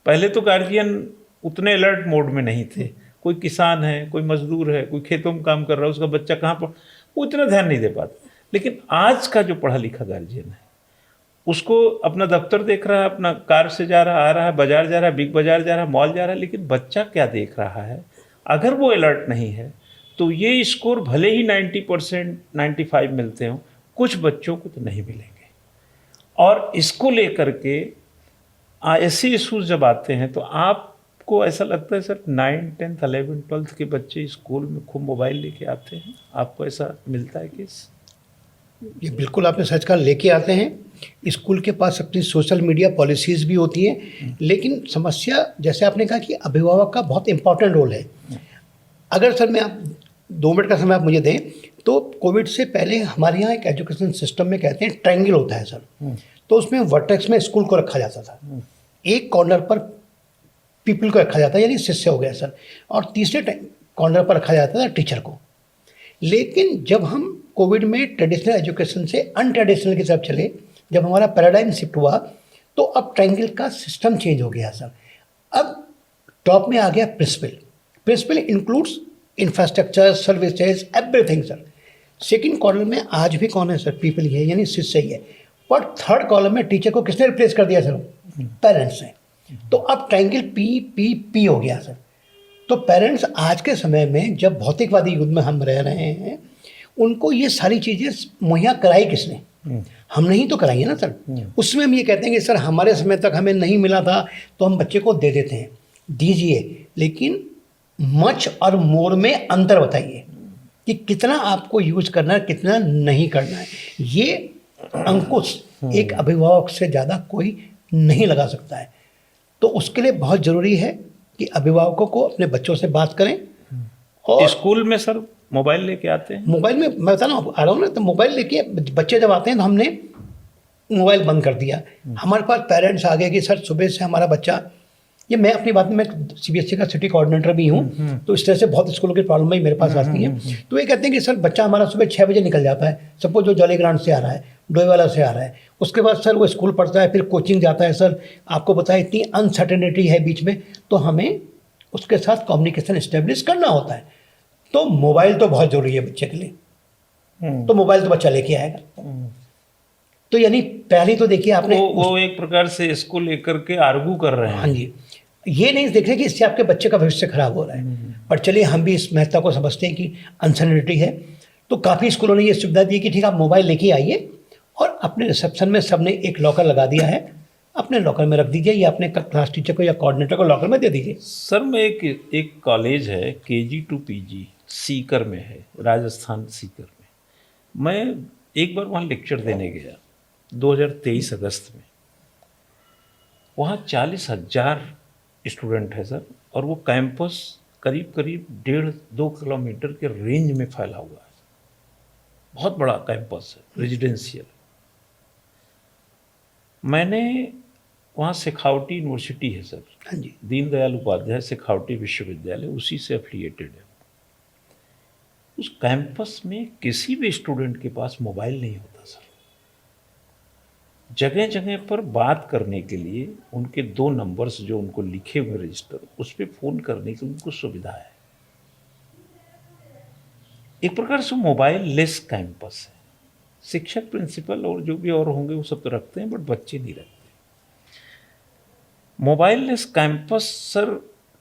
पहले तो गार्जियन उतने अलर्ट मोड में नहीं थे। कोई किसान है, कोई मजदूर है, कोई खेतों में काम कर रहा है, उसका बच्चा कहाँ पर, वो इतना ध्यान नहीं दे पाता। लेकिन आज का जो पढ़ा लिखा गार्जियन है, उसको अपना दफ्तर देख रहा है, अपना कार से जा रहा, आ रहा है, बाजार जा रहा है, बिग बाजार जा रहा है, मॉल जा रहा है, लेकिन बच्चा क्या देख रहा है, अगर वो अलर्ट नहीं है तो ये स्कोर भले ही 90%, 95 मिलते हों, कुछ बच्चों को तो नहीं मिलेंगे। और इसको लेकर के ऐसे इशूज़ जब आते हैं तो आपको ऐसा लगता है सर 9, 10, 11, 12 के बच्चे स्कूल में खूब मोबाइल लेके आते हैं, आपको ऐसा मिलता है केस? ये बिल्कुल आपने सच कहा, लेके आते हैं। स्कूल के पास अपनी सोशल मीडिया पॉलिसीज़ भी होती हैं, लेकिन समस्या जैसे आपने कहा कि अभिभावक का बहुत इंपॉर्टेंट रोल है। अगर सर मैं आप 2 मिनट का समय आप मुझे दें तो कोविड से पहले हमारे यहाँ एक एजुकेशन सिस्टम में कहते हैं ट्रायंगल होता है सर, तो उसमें वर्टेक्स में स्कूल को रखा जाता था, एक कॉर्नर पर पीपल को रखा जाता है, यानी शिष्य हो गया सर, और तीसरे कॉर्नर पर रखा जाता था टीचर को। लेकिन जब हम कोविड में ट्रेडिशनल एजुकेशन से अनट्रेडिशनल की तरफ चले, जब हमारा पैराडाइम शिफ्ट हुआ, तो अब ट्रायंगल का सिस्टम चेंज हो गया सर। अब टॉप में आ गया principal includes infrastructure, services, everything sir. Second column में आज भी कौन है सर? पीपल ही है, यानी शिष्य ही है। पर थर्ड कॉलम में टीचर को किसने रिप्लेस कर दिया सर? पेरेंट्स ने। तो अब ट्रायंगल पी हो गया सर। तो पेरेंट्स आज के समय में, जब भौतिकवादी युग में हम रह रहे हैं, उनको ये सारी चीज़ें मुहैया कराई किसने? हमने ही तो कराई है ना सर। उसमें हम ये कहते हैं कि सर हमारे समय तक हमें नहीं मिला था तो हम बच्चे को दे देते हैं, दीजिए, लेकिन मच और मोर में अंतर बताइए कि कितना आपको यूज करना है, कितना नहीं करना है। ये अंकुश एक अभिभावक से ज़्यादा कोई नहीं लगा सकता है। तो उसके लिए बहुत ज़रूरी है कि अभिभावकों को अपने बच्चों से बात करें। और स्कूल में सर मोबाइल लेके आते हैं, मोबाइल में मैं बता आ रहा हूँ ना, तो मोबाइल लेके बच्चे जब आते हैं तो हमने मोबाइल बंद कर दिया। हमारे पास पेरेंट्स आ गए कि सर सुबह से हमारा बच्चा, ये मैं अपनी बात में, मैं CBSE का सिटी कोऑर्डिनेटर भी हूँ, तो इस तरह से बहुत स्कूलों की प्रॉब्लम ही मेरे पास आती है। तो ये कहते हैं कि सर बच्चा हमारा सुबह 6 बजे निकल जाता है, सपोज जो जॉली ग्रांट से आ रहा है, डोईवाला से आ रहा है, उसके बाद सर वो स्कूल पढ़ता है, फिर कोचिंग जाता है। सर आपको पता है इतनी अनसर्टेनिटी है बीच में, तो हमें उसके साथ कम्युनिकेशन इस्टेब्लिश करना होता है। तो मोबाइल तो बहुत ज़रूरी है बच्चे के लिए, तो मोबाइल तो बच्चा लेके आएगा। तो यानी पहले तो देखिए आपने वो एक प्रकार से इसको लेकर के आर्गू कर रहे हैं। हाँ जी, ये नहीं देख रहे कि इससे आपके बच्चे का भविष्य खराब हो रहा है। पर चलिए हम भी इस महत्ता को समझते हैं कि अनसर्टेनिटी है, तो काफ़ी स्कूलों ने ये सुविधा दी कि ठीक है आप मोबाइल लेके आइए, और अपने रिसेप्शन में सबने एक लॉकर लगा दिया है, अपने लॉकर में रख दीजिए, या अपने क्लास टीचर को या कोऑर्डिनेटर को लॉकर में दे दीजिए। सर मैं एक कॉलेज है KG to PG सीकर में है, राजस्थान सीकर में। मैं एक बार वहाँ लेक्चर देने गया 2023 अगस्त में। वहाँ 40,000 स्टूडेंट है सर, और वो कैंपस करीब करीब 1.5-2 किलोमीटर के रेंज में फैला हुआ है। बहुत बड़ा कैंपस है, रेजिडेंशियल। मैंने वहाँ शेखावटी यूनिवर्सिटी है सर, हाँ जी, दीनदयाल उपाध्याय शेखावटी विश्वविद्यालय, उसी से एफिलिएटेड है। उस कैंपस में किसी भी स्टूडेंट के पास मोबाइल नहीं होता सर। जगह जगह पर बात करने के लिए उनके 2 नंबर्स जो उनको लिखे हुए रजिस्टर, उस पर फ़ोन करने की उनको सुविधा है। एक प्रकार से मोबाइल लेस कैंपस है। शिक्षक, प्रिंसिपल और जो भी और होंगे वो सब तो रखते हैं, बट बच्चे नहीं रखते। Mobile less campus sir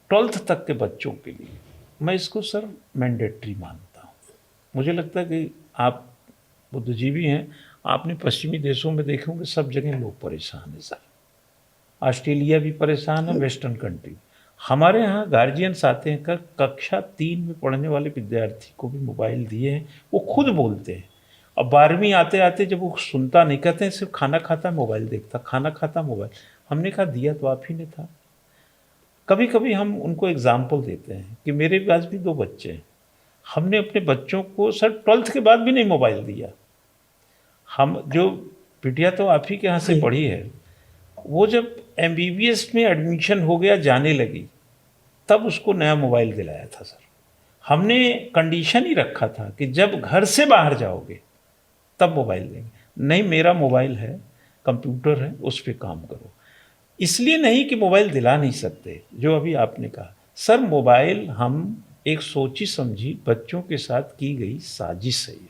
12th तक के बच्चों के लिए मैं इसको सर मैंडेटरी मानता हूँ। मुझे लगता है कि आप बुद्धिजीवी हैं, आपने पश्चिमी देशों में देखे होंगे, सब जगह लोग परेशान हैं सर। ऑस्ट्रेलिया भी परेशान है, वेस्टर्न कंट्री। हमारे यहाँ गार्जियंस आते हैं, कक्षा 3 में पढ़ने वाले विद्यार्थी को भी मोबाइल दिए हैं, वो खुद बोलते हैं। अब 12वीं आते आते जब वो सुनता नहीं, कहते हैं सिर्फ खाना खाता मोबाइल देखता, खाना खाता मोबाइल। हमने कहा दिया तो आप ही ने था। कभी कभी हम उनको एग्जाम्पल देते हैं कि मेरे पास भी 2 बच्चे हैं, हमने अपने बच्चों को सर 12th के बाद भी नहीं मोबाइल दिया। हम जो बिटिया तो आप ही के यहाँ से पढ़ी है, वो जब MBBS में एडमिशन हो गया, जाने लगी, तब उसको नया मोबाइल दिलाया था सर। हमने कंडीशन ही रखा था कि जब घर से बाहर जाओगे तब मोबाइल देंगे। नहीं, मेरा मोबाइल है, कंप्यूटर है, उस पर काम करो। इसलिए नहीं कि मोबाइल दिला नहीं सकते, जो अभी आपने कहा सर, मोबाइल हम एक सोची समझी बच्चों के साथ की गई साजिश है ये,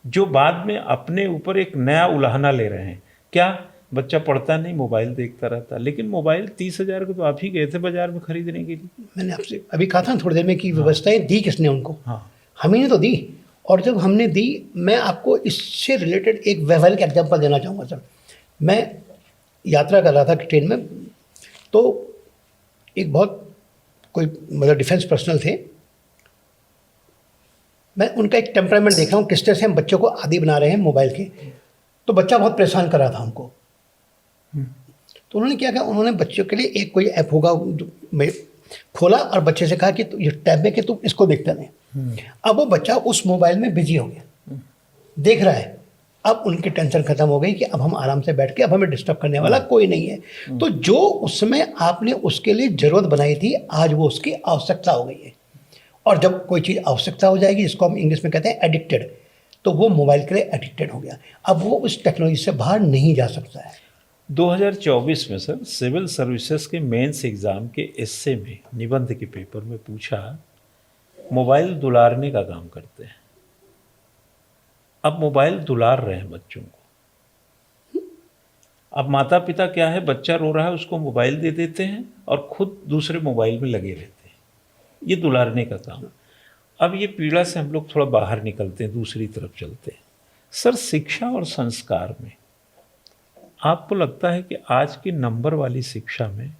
जो बाद में अपने ऊपर एक नया उलाहना ले रहे हैं। क्या बच्चा पढ़ता नहीं, मोबाइल देखता रहता। लेकिन मोबाइल 30,000 को तो आप ही गए थे बाजार में खरीदने के लिए। मैंने आपसे अभी कहा था थोड़ी देर में कि व्यवस्थाएं दी किसने उनको? हाँ, हम ही ने तो दी। और जब हमने दी, मैं आपको इससे रिलेटेड एक व्यवहारिक एग्जांपल देना चाहूँगा सर। मैं यात्रा कर रहा था ट्रेन में, तो एक बहुत कोई मतलब डिफेंस पर्सनल थे। मैं उनका एक टेम्परामेंट देख रहा हूँ, किस तरह से हम बच्चों को आदी बना रहे हैं मोबाइल के। तो बच्चा बहुत परेशान कर रहा था हमको। तो उन्होंने क्या कहा, उन्होंने बच्चों के लिए एक कोई ऐप होगा मैं खोला और बच्चे से कहा कि ये टैब में कि तुम इसको देखते नहीं। अब वो बच्चा उस मोबाइल में बिजी हो गया, देख रहा है। अब उनकी टेंशन खत्म हो गई कि अब हम आराम से बैठ के, अब हमें डिस्टर्ब करने वाला कोई नहीं है। तो जो उस समय आपने उसके लिए ज़रूरत बनाई थी, आज वो उसकी आवश्यकता हो गई है। और जब कोई चीज़ आवश्यकता हो जाएगी, जिसको हम इंग्लिश में कहते हैं एडिक्टेड, तो वो मोबाइल के लिए एडिक्टेड हो गया। अब वो उस टेक्नोलॉजी से बाहर नहीं जा सकता है। 2024 में सर सिविल सर्विसेज के मेंस एग्ज़ाम के एस्से में, निबंध के पेपर में पूछा, मोबाइल दुलारने का काम करते हैं। अब मोबाइल दुलार रहे हैं बच्चों को। अब माता पिता क्या है, बच्चा रो रहा है उसको मोबाइल दे देते हैं और खुद दूसरे मोबाइल में लगे रहते हैं। ये दुलारने का काम। अब ये पीड़ा से हम लोग थोड़ा बाहर निकलते हैं, दूसरी तरफ चलते हैं। सर, शिक्षा और संस्कार में आपको लगता है कि आज की नंबर वाली शिक्षा में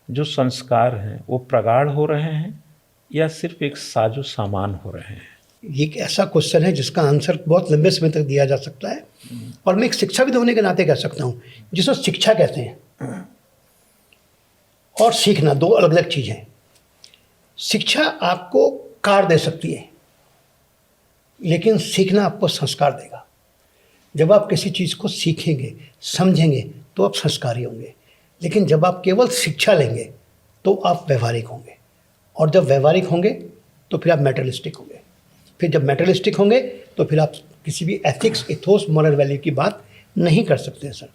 जो संस्कार हैं वो प्रगाढ़ हो रहे हैं या सिर्फ एक साजो सामान हो रहे हैं? ये एक ऐसा क्वेश्चन है जिसका आंसर बहुत लंबे समय तक दिया जा सकता है। और मैं एक शिक्षाविद होने के नाते कह सकता हूँ, जिसको शिक्षा कहते हैं और सीखना दो अलग अलग चीज़ें हैं। शिक्षा आपको कार दे सकती है, लेकिन सीखना आपको संस्कार देगा। जब आप किसी चीज़ को सीखेंगे, समझेंगे, तो आप संस्कारी होंगे। लेकिन जब आप केवल शिक्षा लेंगे तो आप व्यवहारिक होंगे, और जब व्यवहारिक होंगे तो फिर आप मैटेरियलिस्टिक होंगे। फिर जब मैटेरियलिस्टिक होंगे तो फिर आप किसी भी एथिक्स, इथोस, मॉरल वैल्यू की बात नहीं कर सकते सर।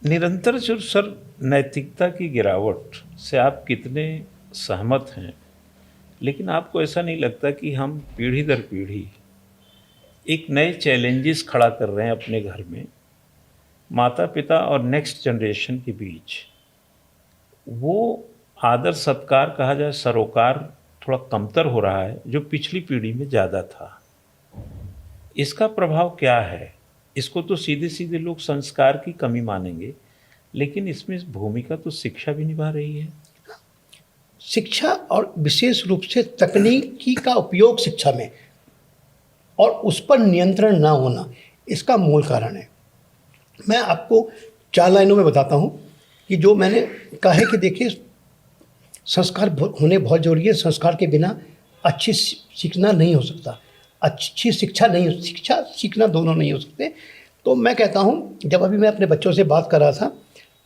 निरंतर जो सर नैतिकता की गिरावट से आप कितने सहमत हैं, लेकिन आपको ऐसा नहीं लगता कि हम पीढ़ी दर पीढ़ी एक नए चैलेंजेस खड़ा कर रहे हैं अपने घर में? माता पिता और नेक्स्ट जनरेशन के बीच वो आदर सत्कार, कहा जाए सरोकार, थोड़ा कमतर हो रहा है जो पिछली पीढ़ी में ज़्यादा था। इसका प्रभाव क्या है? इसको तो सीधे सीधे लोग संस्कार की कमी मानेंगे, लेकिन इसमें भूमिका तो शिक्षा भी निभा रही है। शिक्षा और विशेष रूप से तकनीकी का उपयोग शिक्षा में और उस पर नियंत्रण ना होना, इसका मूल कारण है। मैं आपको 4 लाइनों में बताता हूँ कि जो मैंने कहा है कि देखिए संस्कार होने बहुत ज़रूरी है। संस्कार के बिना अच्छी सीखना नहीं हो सकता, अच्छी शिक्षा नहीं, शिक्षा सीखना दोनों नहीं हो सकते। तो मैं कहता हूँ, जब अभी मैं अपने बच्चों से बात कर रहा था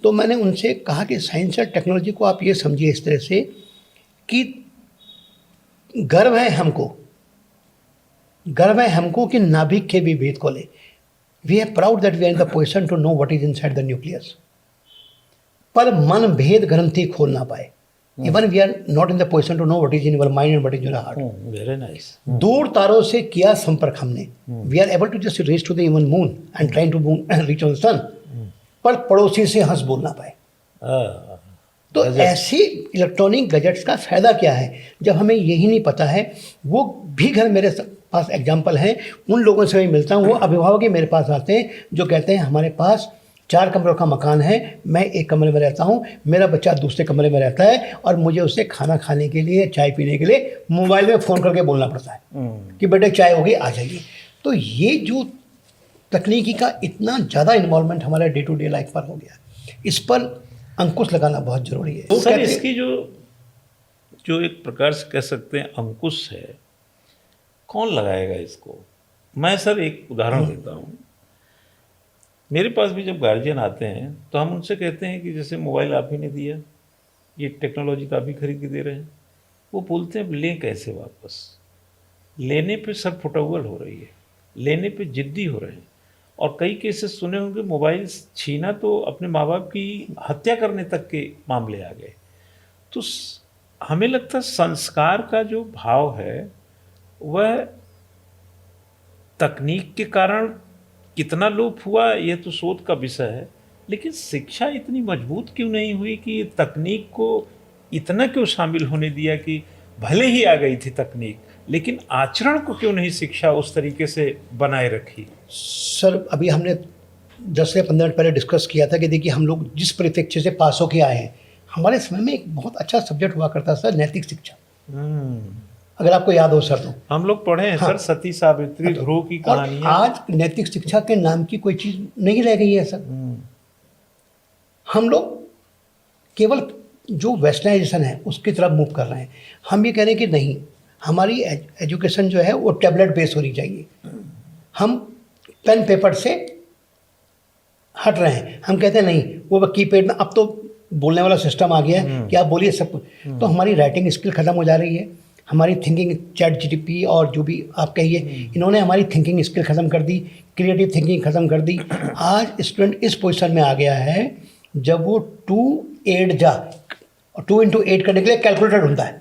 तो मैंने उनसे कहा कि साइंस और टेक्नोलॉजी को आप ये समझिए इस तरह से कि गर्व है हमको कि नाभिक के विभेद को ले। We are proud that we are in the position to know what is inside the nucleus, पर मन भेद ग्रंथि खोल ना पाए। Even we are not in the position to know what is in your mind and what is in your heart. Very nice. दूर तारों से किया संपर्क हमने, we are able to just reach to the even moon and trying to reach on the सन, पर पड़ोसी से हंस बोल ना पाए। तो ऐसी इलेक्ट्रॉनिक गैजेट्स का फ़ायदा क्या है जब हमें यही नहीं पता है। वो भी घर मेरे पास एग्जाम्पल हैं, उन लोगों से मैं मिलता हूँ, वो अभिभावक ही मेरे पास आते हैं जो कहते हैं हमारे पास 4 कमरों का मकान है, मैं एक कमरे में रहता हूँ, मेरा बच्चा दूसरे कमरे में रहता है और मुझे उससे खाना खाने के लिए, चाय पीने के लिए मोबाइल में फ़ोन करके बोलना पड़ता है कि बेटे चाय होगी आ जाइए। तो ये जो तकनीकी का इतना ज़्यादा इन्वॉल्वमेंट हमारे डे टू डे लाइफ पर हो गया, इस पर अंकुश लगाना बहुत ज़रूरी है। सर इसकी जो एक प्रकार से कह सकते हैं अंकुश है, कौन लगाएगा इसको? मैं सर एक उदाहरण देता हूँ। मेरे पास भी जब गार्जियन आते हैं तो हम उनसे कहते हैं कि जैसे मोबाइल आप ही ने दिया, ये टेक्नोलॉजी तो आप ही खरीद के दे रहे हैं। वो बोलते हैं लें कैसे वापस? लेने पे सर फुटअव्वल हो रही है, लेने पे जिद्दी हो रहे हैं, और कई केसेस सुने होंगे मोबाइल छीना तो अपने माँ बाप की हत्या करने तक के मामले आ गए। तो हमें लगता है संस्कार का जो भाव है वह तकनीक के कारण कितना लोप हुआ ये तो शोध का विषय है, लेकिन शिक्षा इतनी मजबूत क्यों नहीं हुई कि तकनीक को इतना क्यों शामिल होने दिया कि भले ही आ गई थी तकनीक, लेकिन आचरण को क्यों नहीं शिक्षा उस तरीके से बनाए रखी? सर अभी हमने 10 से 15 मिनट पहले डिस्कस किया था कि देखिए हम लोग जिस परिप्रेक्ष्य से पास होके आए हैं, हमारे समय में एक बहुत अच्छा सब्जेक्ट हुआ करता था नैतिक शिक्षा। अगर आपको याद हो सर तो हम लोग पढ़े हैं। हाँ। सर सती सावित्री ध्रुव की कहानियां। आज नैतिक शिक्षा के नाम की कोई चीज़ नहीं रह गई है सर। हम लोग केवल जो वेस्टर्नाइजेशन है उसकी तरफ मूव कर रहे हैं। हम ये कह रहे हैं कि नहीं, हमारी एजुकेशन जो है वो टैबलेट बेस होनी चाहिए। हम पेन पेपर से हट रहे हैं। हम कहते हैं नहीं, वो कीपैड में अब तो बोलने वाला सिस्टम आ गया है कि आप बोलिए सब कुछ। तो हमारी राइटिंग स्किल ख़त्म हो जा रही है, हमारी थिंकिंग, चैट जीटीपी और जो भी आप कहिए, इन्होंने हमारी थिंकिंग स्किल ख़त्म कर दी, क्रिएटिव थिंकिंग ख़त्म कर दी। आज स्टूडेंट इस पोजीशन में आ गया है जब वो 2 into 8 करने के लिए कैलकुलेटर ढूंढता है।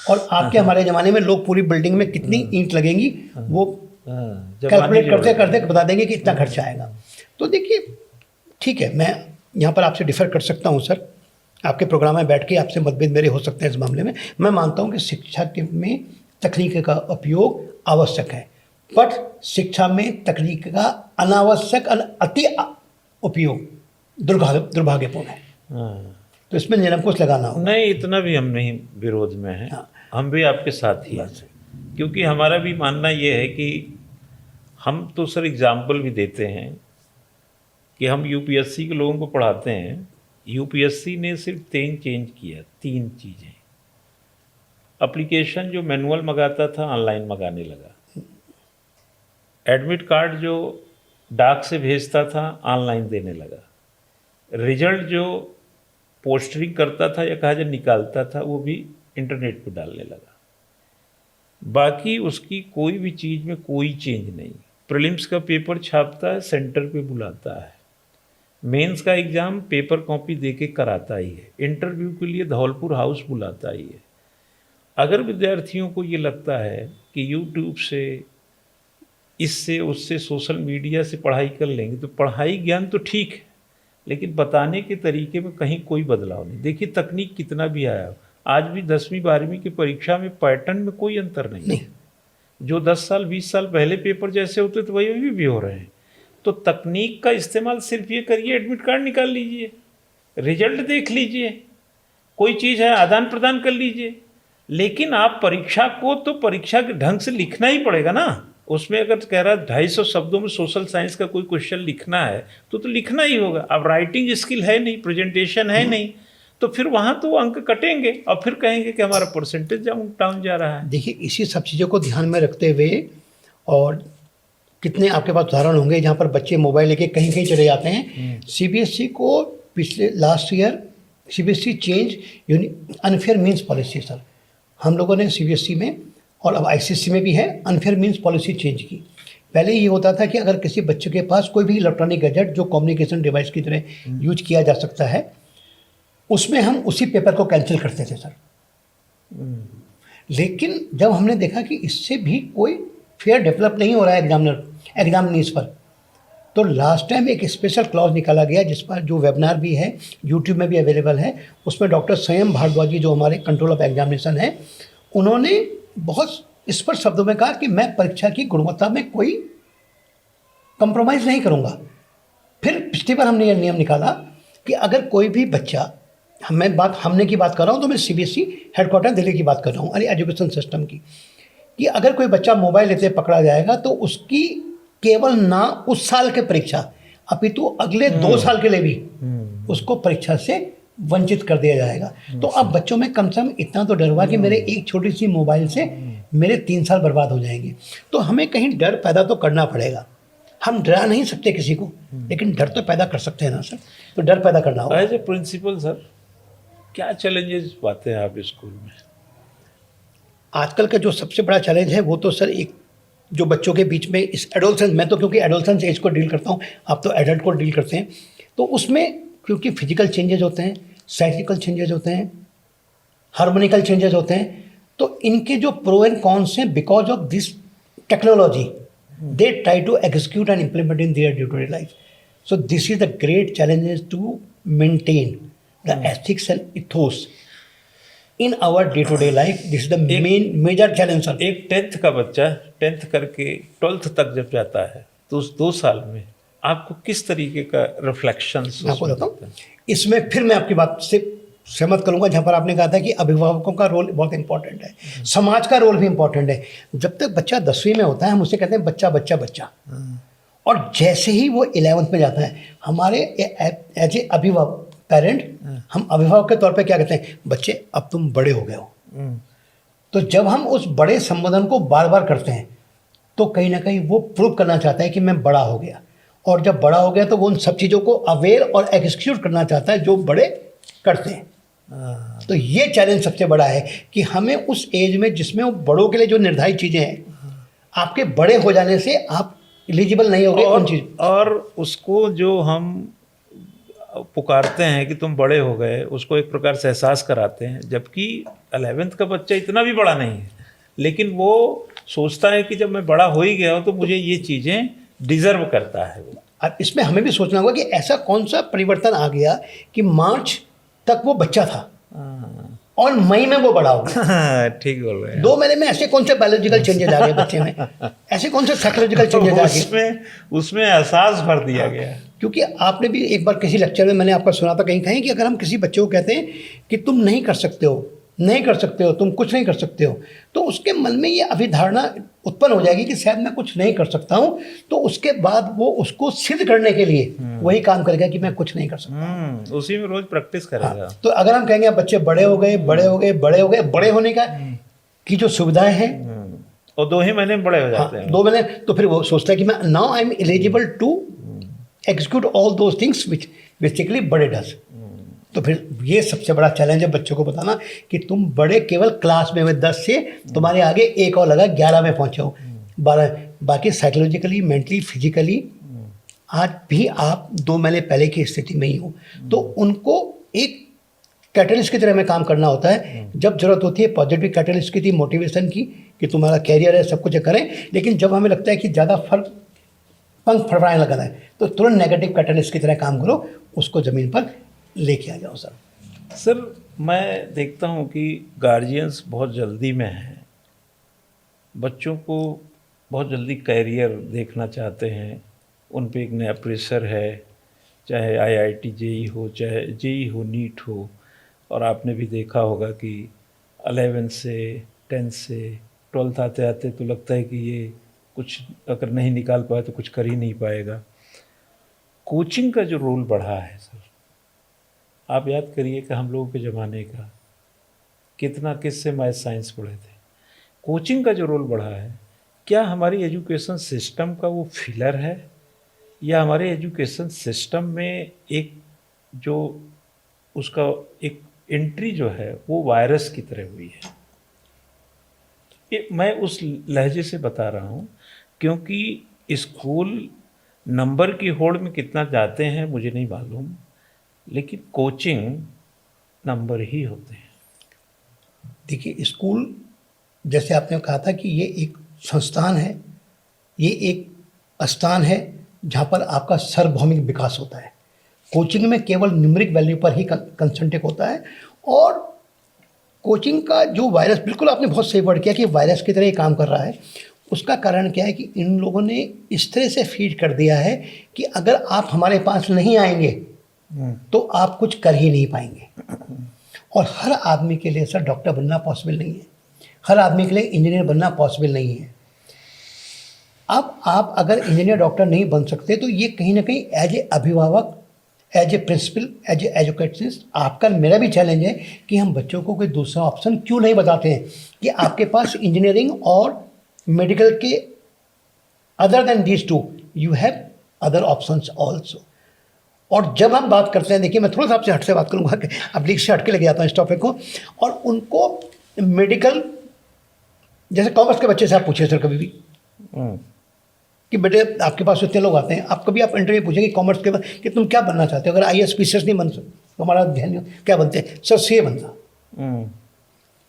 और आपके हमारे ज़माने में लोग पूरी बिल्डिंग में कितनी ईंट लगेंगी वो कैलकुलेट करते करते बता देंगे कि इतना खर्चा आएगा। तो देखिए ठीक है, मैं यहाँ पर आपसे डिफ़र कर सकता हूँ सर, आपके प्रोग्राम में बैठ के आपसे मतभेद मेरे हो सकते हैं इस मामले में। मैं मानता हूँ कि शिक्षा में तकनीक का उपयोग आवश्यक है, बट शिक्षा में तकनीक का अनावश्यक अति उपयोग दुर्भाग्यपूर्ण है। तो इसमें निरंकुश लगाना होगा। नहीं, इतना भी हम नहीं विरोध में हैं। हाँ। हम भी आपके साथ ही हैं, क्योंकि हमारा भी मानना ये है कि हम तो सर एग्जाम्पल भी देते हैं कि हम यूपीएससी के लोगों को पढ़ाते हैं। यूपीएससी ने सिर्फ 3 चेंज किया, 3 चीज़ें। एप्लीकेशन जो मैनुअल मंगाता था ऑनलाइन मंगाने लगा, एडमिट कार्ड जो डाक से भेजता था ऑनलाइन देने लगा, रिजल्ट जो पोस्टरिंग करता था या कहा जाए निकालता था वो भी इंटरनेट पे डालने लगा। बाकी उसकी कोई भी चीज़ में कोई चेंज नहीं। प्रीलिम्स का पेपर छापता है, सेंटर पे बुलाता है, मेंस का एग्ज़ाम पेपर कॉपी दे के कराता ही है, इंटरव्यू के लिए धौलपुर हाउस बुलाता ही है। अगर विद्यार्थियों को ये लगता है कि यूट्यूब से, इससे उससे, सोशल मीडिया से पढ़ाई कर लेंगे, तो पढ़ाई ज्ञान तो ठीक है, लेकिन बताने के तरीके में कहीं कोई बदलाव नहीं। देखिए तकनीक कितना भी आया, आज भी 10वीं 12वीं की परीक्षा में पैटर्न में कोई अंतर नहीं है। जो 10 साल 20 साल पहले पेपर जैसे होते थे वही भी हो रहे हैं। तो तकनीक का इस्तेमाल सिर्फ ये करिए, एडमिट कार्ड निकाल लीजिए, रिजल्ट देख लीजिए, कोई चीज़ है आदान प्रदान कर लीजिए, लेकिन आप परीक्षा को तो परीक्षा के ढंग से लिखना ही पड़ेगा ना, उसमें अगर कह रहा 250 शब्दों में सोशल साइंस का कोई क्वेश्चन लिखना है तो लिखना ही होगा। अब राइटिंग स्किल है नहीं, प्रेजेंटेशन है नहीं, तो फिर वहाँ तो अंक कटेंगे और फिर कहेंगे कि हमारा परसेंटेज डाउन जा रहा है। देखिए, इसी सब चीज़ों को ध्यान में रखते हुए, और कितने आपके पास उदाहरण होंगे जहाँ पर बच्चे मोबाइल लेके कहीं कहीं चले जाते हैं। सीबीएसई को पिछले last year CBSE change unfair means policy sir. हम लोगों ने सीबीएसई में और अब आईसीएसई में भी है अनफेयर मीन्स पॉलिसी चेंज की। पहले ये होता था कि अगर किसी बच्चे के पास कोई भी इलेक्ट्रॉनिक गैजेट जो कम्युनिकेशन डिवाइस की तरह यूज किया जा सकता है, उसमें हम उसी पेपर को कैंसिल करते थे सर। लेकिन जब हमने देखा कि इससे भी कोई फेयर डेवलप नहीं हो रहा है एग्जामिनीज पर, तो लास्ट टाइम एक स्पेशल क्लॉज निकाला गया जिस पर जो वेबिनार भी है, यूट्यूब में भी अवेलेबल है। उसमें डॉक्टर संयम भारद्वाज जी जो हमारे कंट्रोल ऑफ एग्जामिनेशन है, उन्होंने बहुत स्पष्ट शब्दों में कहा कि मैं परीक्षा की गुणवत्ता में कोई कंप्रोमाइज़ नहीं करूंगा। फिर पिछली बार हमने यह नियम निकाला कि अगर कोई भी बच्चा, हमने की बात कर रहा हूँ तो मैं सीबीएसई हेडक्वार्टर दिल्ली की बात कर रहा हूँ, अरे एजुकेशन सिस्टम की, कि अगर कोई बच्चा मोबाइल लेते पकड़ा जाएगा तो उसकी केवल ना उस साल के परीक्षा अपितु अगले 2 साल के लिए भी उसको परीक्षा से वंचित कर दिया जाएगा। तो अब बच्चों में कम से कम इतना तो डर हुआ कि मेरे एक छोटी सी मोबाइल से मेरे 3 साल बर्बाद हो जाएंगे। तो हमें कहीं डर पैदा तो करना पड़ेगा। हम डरा नहीं सकते किसी को, लेकिन डर तो पैदा कर सकते हैं ना सर। तो डर पैदा करना होगा। एज ए प्रिंसिपल सर, क्या चैलेंजेस पाते हैं आप स्कूल में? आजकल का जो सबसे बड़ा चैलेंज है वो तो सर एक जो बच्चों के बीच में इस एडोलसेंस, मैं तो क्योंकि एडोलसेंस एज को डील करता हूँ, आप तो एडल्ट को डील करते हैं, तो उसमें क्योंकि फिजिकल चेंजेस होते हैं, साइकिकल चेंजेस होते हैं, हार्मोनिकल चेंजेस होते हैं, तो इनके जो प्रो एंड कॉन्स हैं because of this technology they try to execute and implement in their day to day life. So this is the great challenges to maintain the ethics and ethos in our day to day life. This is the main major challenge sir. एक 10th का बच्चा 10th करके 12th तक जब जाता है तो उस 2 साल में आपको किस तरीके का रिफ्लेक्शन? आपको बताऊँ, इसमें फिर मैं आपकी बात से सहमत करूंगा जहाँ पर आपने कहा था कि अभिभावकों का रोल बहुत इंपॉर्टेंट है, समाज का रोल भी इंपॉर्टेंट है। जब तक बच्चा 10वीं में होता है हम उसे कहते हैं बच्चा बच्चा बच्चा, और जैसे ही वो 11th में जाता है, हमारे एज ए अभिभावक पेरेंट, हम अभिभावक के तौर पे क्या कहते हैं, बच्चे अब तुम बड़े हो गए हो। तो जब हम उस बड़े संबोधन को बार बार करते हैं तो कहीं ना कहीं वो प्रूव करना चाहता है कि मैं बड़ा हो गया, और जब बड़ा हो गया तो वो उन सब चीज़ों को अवेयर और एग्जीक्यूट करना चाहता है जो बड़े करते हैं। तो ये चैलेंज सबसे बड़ा है कि हमें उस एज में जिसमें वो बड़ों के लिए जो निर्धारित चीज़ें हैं, आपके बड़े हो जाने से आप एलिजिबल नहीं होगे उन चीज़, और उसको जो हम पुकारते हैं कि तुम बड़े हो गए, उसको एक प्रकार से एहसास कराते हैं। जबकि 11th का बच्चा इतना भी बड़ा नहीं है, लेकिन वो सोचता है कि जब मैं बड़ा हो ही गया हूँ तो मुझे ये चीज़ें डिजर्व करता है वो। अब इसमें हमें भी सोचना होगा कि ऐसा कौन सा परिवर्तन आ गया कि मार्च तक वो बच्चा था और मई में वो बड़ा हो गया। ठीक बोल रहे हैं। 2 महीने में ऐसे कौन से बायोलॉजिकल चेंजेस आ गए बच्चे में, ऐसे कौन से साइकोलॉजिकल चेंजेस आ गए, उसमें एहसास भर दिया गया। क्योंकि आपने भी एक बार किसी लेक्चर में मैंने आपका सुना था कहीं कि अगर हम किसी बच्चे को कहते हैं कि तुम नहीं कर सकते हो, नहीं कर सकते हो, तुम कुछ नहीं कर सकते हो, तो उसके मन में ये अभिधारणा उत्पन्न हो जाएगी कि शायद मैं कुछ नहीं कर सकता हूँ। तो उसके बाद वो उसको सिद्ध करने के लिए वही काम करेगा कि मैं कुछ नहीं कर सकता, उसी में रोज प्रैक्टिस करेगा। तो अगर हम कहेंगे बच्चे बड़े हो गए, बड़े हो गए, बड़े हो गए, बड़े होने का की जो सुविधाएं हैं और 2 ही महीने में बड़े हो जाते हैं। 2 महीने, तो फिर वो सोचता है कि मैं now I am eligible to execute all those things which basically बड़े डज। तो फिर ये सबसे बड़ा चैलेंज है बच्चों को बताना कि तुम बड़े केवल क्लास में 10 से तुम्हारे आगे एक और लगा 11 में पहुंचे हो, 12, बाकी साइकोलॉजिकली, मेंटली, फिजिकली आज भी आप 2 महीने पहले की स्थिति में ही हो। तो उनको एक कैटलिस्ट की तरह में काम करना होता है। जब जरूरत होती है पॉजिटिव कैटलिस्ट की थी, मोटिवेशन की, कि तुम्हारा कैरियर है, सब कुछ करें, लेकिन जब हमें लगता है कि ज़्यादा पंख फड़फड़ाने लगा है तो तुरंत नेगेटिव कैटलिस्ट की तरह काम करो, उसको ज़मीन पर लेके आ जाओ। सर मैं देखता हूँ कि गार्जियंस बहुत जल्दी में हैं, बच्चों को बहुत जल्दी कैरियर देखना चाहते हैं, उन पे एक नया प्रेशर है, चाहे IIT JEE हो, चाहे JEE हो, नीट हो। और आपने भी देखा होगा कि 11th से 10th से 12th आते आते तो लगता है कि ये कुछ अगर नहीं निकाल पाए तो कुछ कर ही नहीं पाएगा। कोचिंग का जो रोल बढ़ा है सर, आप याद करिए कि हम लोगों के ज़माने का कितना किससे मैथ साइंस पढ़े थे। कोचिंग का जो रोल बढ़ा है, क्या हमारी एजुकेशन सिस्टम का वो फिलर है, या हमारे एजुकेशन सिस्टम में एक जो उसका एक एंट्री जो है वो वायरस की तरह हुई है। मैं उस लहजे से बता रहा हूँ क्योंकि स्कूल नंबर की होड़ में कितना जाते हैं मुझे नहीं मालूम, लेकिन कोचिंग नंबर ही होते हैं। देखिए, स्कूल जैसे आपने कहा था कि ये एक संस्थान है, ये एक स्थान है जहाँ पर आपका सार्वभौमिक विकास होता है। कोचिंग में केवल न्यूमेरिक वैल्यू पर ही कंसंट्रेट होता है। और कोचिंग का जो वायरस, बिल्कुल आपने बहुत सही वर्ड किया कि वायरस की तरह ये काम कर रहा है। उसका कारण क्या है कि इन लोगों ने इस तरह से फीड कर दिया है कि अगर आप हमारे पास नहीं आएंगे तो आप कुछ कर ही नहीं पाएंगे। और हर आदमी के लिए सर डॉक्टर बनना पॉसिबल नहीं है, हर आदमी के लिए इंजीनियर बनना पॉसिबल नहीं है। अब आप अगर इंजीनियर डॉक्टर नहीं बन सकते तो ये कहीं ना कहीं एज ए अभिभावक, as a principal, as a educationist, आपका मेरा भी चैलेंज है कि हम बच्चों को कोई दूसरा ऑप्शन क्यों नहीं बताते हैं कि आपके पास इंजीनियरिंग और मेडिकल के other than these two you have other options also. और जब हम बात करते हैं, देखिए मैं थोड़ा सा आपसे हट से बात करूंगा कि अब लीक से हट के लेके जाता हूँ इस टॉपिक को। और उनको मेडिकल, जैसे कॉमर्स के बच्चे से आप पूछिए सर कभी भी कि बेटे आपके पास इतने लोग आते हैं, आप कभी आप इंटरव्यू पूछेंगे कॉमर्स के कि तुम क्या बनना चाहते हो, अगर IAS PCS नहीं बन सकते तो हमारा ध्यान नहीं, क्या बनते हैं सर, CA बनता।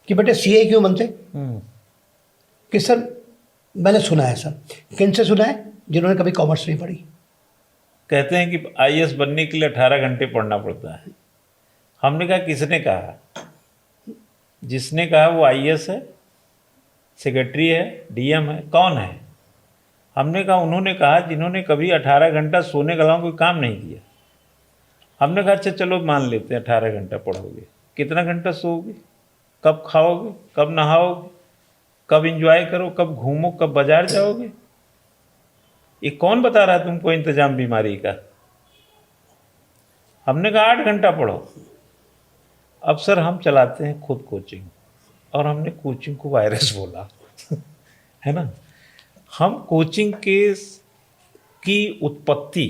कि बेटे CA क्यों बनते, कि सर मैंने सुना है सर, किन से सुना है, जिन्होंने कभी कॉमर्स नहीं पढ़ी। कहते हैं कि IAS बनने के लिए 18 घंटे पढ़ना पड़ता है। हमने कहा किसने कहा? जिसने कहा वो IAS है, सेक्रेटरी है, DM है, कौन है? हमने कहा उन्होंने कहा जिन्होंने कभी 18 घंटा सोने के अलावा कोई काम नहीं किया। हमने कहा अच्छा चलो मान लेते हैं 18 घंटा पढ़ोगे, कितना घंटा सोओगे, कब खाओगे, कब नहाओगे, कब इंजॉय करो, कब घूमो, कब बाजार जाओगे? ये कौन बता रहा है तुमको इंतजाम बीमारी का? हमने कहा 8 घंटा पढ़ो। अब सर हम चलाते हैं खुद कोचिंग, और हमने कोचिंग को वायरस बोला है ना। हम कोचिंग की उत्पत्ति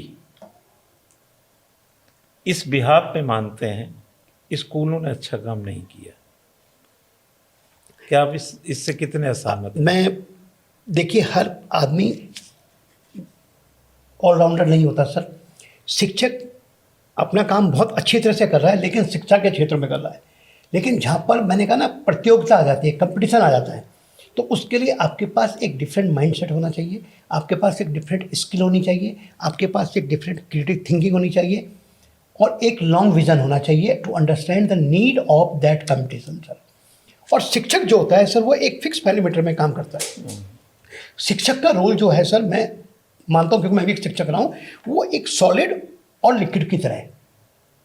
इस बिहाफ पे मानते हैं स्कूलों ने अच्छा काम नहीं किया। क्या आप इससे कितने असहमत हैं? मैं, देखिए हर आदमी ऑलराउंडर नहीं होता सर। शिक्षक अपना काम बहुत अच्छी तरह से कर रहा है, लेकिन शिक्षा के क्षेत्र में कर रहा है। लेकिन जहाँ पर मैंने कहा ना प्रतियोगिता आ जाती है, कंपटीशन आ जाता है, तो उसके लिए आपके पास एक डिफरेंट माइंडसेट होना चाहिए, आपके पास एक डिफरेंट स्किल होनी चाहिए, आपके पास एक डिफरेंट क्रिएटिव थिंकिंग होनी चाहिए, और एक लॉन्ग विजन होना चाहिए to understand the need of that competition sir. और शिक्षक जो होता है सर वो एक फिक्स पैरामीटर में काम करता है। शिक्षक का रोल जो है सर, मैं मानता हूँ क्योंकि मैं भी एक शिक्षक रहा हूँ, वो एक सॉलिड और लिक्विड की तरह है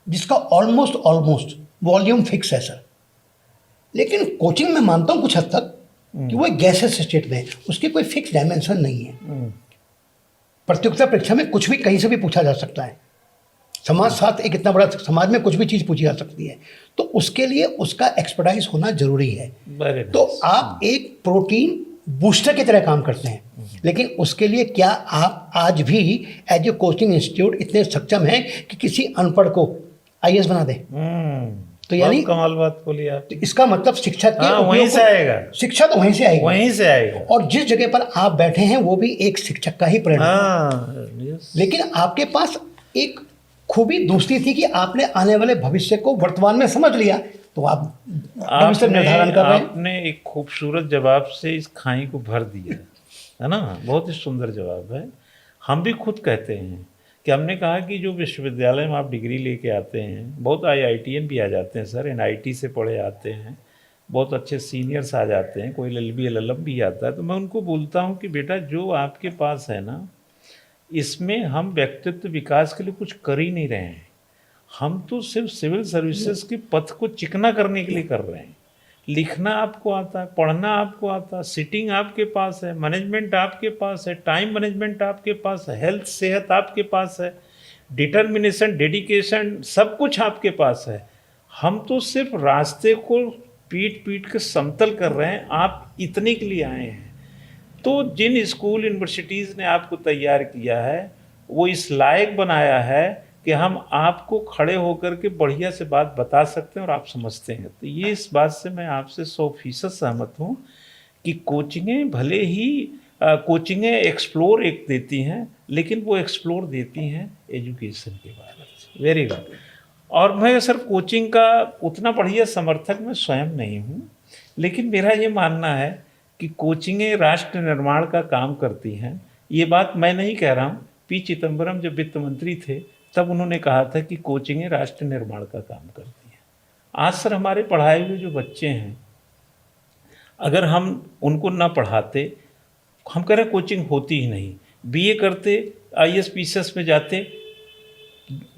जिसका ऑलमोस्ट वॉल्यूम फिक्स है सर। लेकिन कोचिंग में मानता हूँ कुछ हद तक कि वो एक गैसेस स्टेट में है, उसकी कोई फिक्स डायमेंशन नहीं है। प्रतियोगिता परीक्षा में कुछ भी कहीं से भी पूछा जा सकता है। समाज साथ एक इतना बड़ा समाज में कुछ भी चीज़ पूछी जा सकती है, तो उसके लिए उसका एक्सपर्टाइज होना जरूरी है। तो आप एक प्रोटीन बूस्टर की तरह काम करते हैं, लेकिन उसके लिए क्या आप आज भी एज ए कोचिंग इंस्टीट्यूट इतने सक्षम हैं कि किसी अनपढ़ को IAS बना दें? तो यानी कमाल बात बोली आप। तो इसका मतलब शिक्षा के वहीं से आएगा, शिक्षा तो वहीं से आएगी, वहीं से आएगा। और जिस जगह पर आप बैठे हैं वो भी एक शिक्षक का ही परिणाम है। लेकिन आपके पास एक खूबी दूसरी थी कि आपने आने वाले भविष्य को वर्तमान में समझ लिया, तो आप भविष्य निर्धारण कर रहे हैं। आपने एक खूबसूरत जवाब से इस खाई को भर दिया है ना। बहुत ही सुंदर जवाब है। हम भी खुद कहते हैं कि हमने कहा कि जो विश्वविद्यालय में आप डिग्री लेके आते हैं, बहुत IITian भी आ जाते हैं सर, NIT से पढ़े आते हैं, बहुत अच्छे सीनियर्स आ जाते हैं, कोई LLB LLM भी आता है, तो मैं उनको बोलता हूँ कि बेटा जो आपके पास है ना, इसमें हम व्यक्तित्व विकास के लिए कुछ कर ही नहीं रहे हैं। हम तो सिर्फ सिविल सर्विसेज के पथ को चिकना करने के लिए कर रहे हैं। लिखना आपको आता है, पढ़ना आपको आता है, सिटिंग आपके पास है, मैनेजमेंट आपके पास है, टाइम मैनेजमेंट आपके पास है, हेल्थ सेहत आपके पास है, डिटर्मिनेशन, डेडिकेशन, सब कुछ आपके पास है। हम तो सिर्फ रास्ते को पीट पीट के समतल कर रहे हैं, आप इतने के लिए आए हैं। तो जिन स्कूल यूनिवर्सिटीज़ ने आपको तैयार किया है वो इस लायक बनाया है कि हम आपको खड़े होकर के बढ़िया से बात बता सकते हैं और आप समझते हैं। तो ये इस बात से मैं आपसे 100% सहमत हूँ कि कोचिंगें भले ही कोचिंगें एक्सप्लोर एक देती हैं, लेकिन वो एक्सप्लोर देती हैं एजुकेशन के बारे में। Very good. और मैं सर कोचिंग का उतना बढ़िया समर्थक मैं स्वयं नहीं हूँ, लेकिन मेरा ये मानना है कि कोचिंगें राष्ट्र निर्माण का काम करती हैं। ये बात मैं नहीं कह रहा हूँ, पी चिदम्बरम जब वित्त मंत्री थे तब उन्होंने कहा था कि कोचिंगें राष्ट्र निर्माण का काम करती हैं। आज सर हमारे पढ़ाए हुए जो बच्चे हैं, अगर हम उनको ना पढ़ाते, हम कह रहे कोचिंग होती ही नहीं, बीए करते, आईएएस पीसीएस में जाते,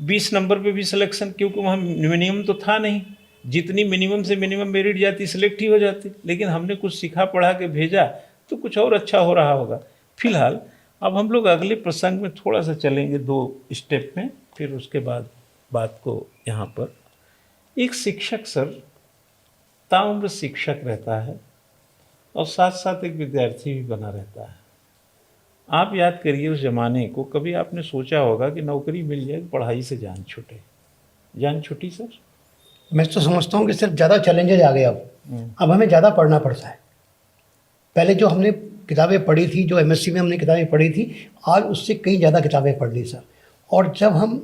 20 नंबर पे भी सिलेक्शन, क्योंकि वहाँ मिनिमम तो था नहीं, जितनी मिनिमम से मिनिमम मेरिट जाती सिलेक्ट ही हो जाती। लेकिन हमने कुछ सिखा पढ़ा के भेजा तो कुछ और अच्छा हो रहा होगा। फिलहाल अब हम लोग अगले प्रसंग में थोड़ा सा चलेंगे 2 स्टेप में, फिर उसके बाद बात को यहाँ पर। एक शिक्षक सर ताउम्र शिक्षक रहता है और साथ साथ एक विद्यार्थी भी बना रहता है। आप याद करिए उस ज़माने को, कभी आपने सोचा होगा कि नौकरी मिल जाए, पढ़ाई से जान छूटे? जान छूटी सर? मैं तो समझता हूँ कि सिर्फ ज़्यादा चैलेंजेज आ गए। अब हमें ज़्यादा पढ़ना पड़ता है। पहले जो हमने किताबें पढ़ी थी, जो एमएससी में हमने किताबें पढ़ी थी, आज उससे कई ज़्यादा किताबें पढ़ ली सर। और जब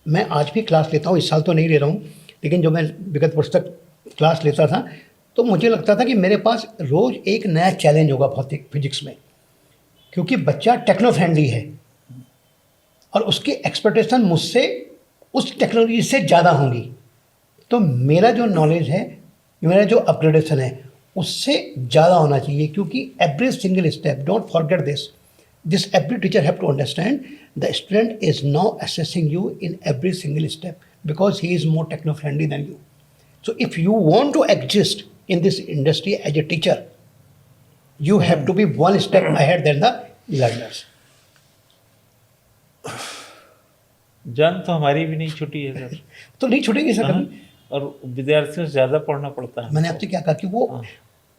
मैं आज भी क्लास लेता हूँ, इस साल तो नहीं ले रहा हूँ, लेकिन जो मैं विगत वर्ष तक क्लास लेता था तो मुझे लगता था कि मेरे पास रोज़ एक नया चैलेंज होगा भौतिक फिजिक्स में, क्योंकि बच्चा टेक्नो फ्रेंडली है और उसकी एक्सपेक्टेशन मुझसे उस टेक्नोलॉजी से ज़्यादा होंगी। तो मेरा जो नॉलेज है, मेरा जो अपग्रेडेशन है, उससे ज़्यादा होना चाहिए, क्योंकि every single step, don't forget this every teacher have to understand the student is now assessing you in every single step because he is more techno friendly than you. So if you want to exist in this industry as a teacher, you have to be one step ahead than the learners. जान तो हमारी भी नहीं छुटी है sir. तो नहीं छूटेगी sir कभी। और विद्यार्थियों से ज़्यादा पढ़ना पड़ता है। मैंने आपसे क्या कहा कि वो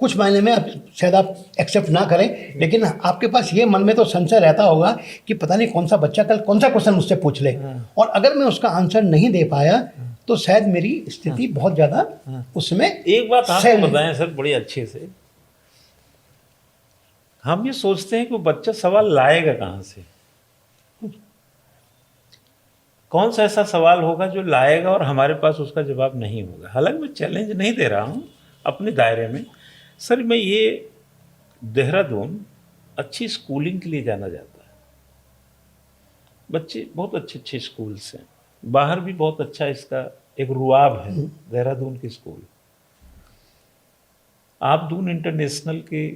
कुछ मायने में शायद आप एक्सेप्ट ना करें, लेकिन आपके पास ये मन में तो संशय रहता होगा कि पता नहीं कौन सा बच्चा कल कौन सा क्वेश्चन मुझसे पूछ ले, और अगर मैं उसका आंसर नहीं दे पाया तो शायद मेरी स्थिति बहुत ज़्यादा उसमें। एक बात आपको बताएं सर बड़ी अच्छे से, हम ये सोचते हैं कि वो बच्चा सवाल लाएगा कहाँ से, कौन सा ऐसा सवाल होगा जो लाएगा और हमारे पास उसका जवाब नहीं होगा। हालांकि मैं चैलेंज नहीं दे रहा हूँ अपने दायरे में सर, मैं ये देहरादून अच्छी स्कूलिंग के लिए जाना जाता है, बच्चे बहुत अच्छे अच्छे स्कूल्स हैं, बाहर भी बहुत अच्छा इसका एक रुआब है देहरादून के स्कूल। आप दून इंटरनेशनल के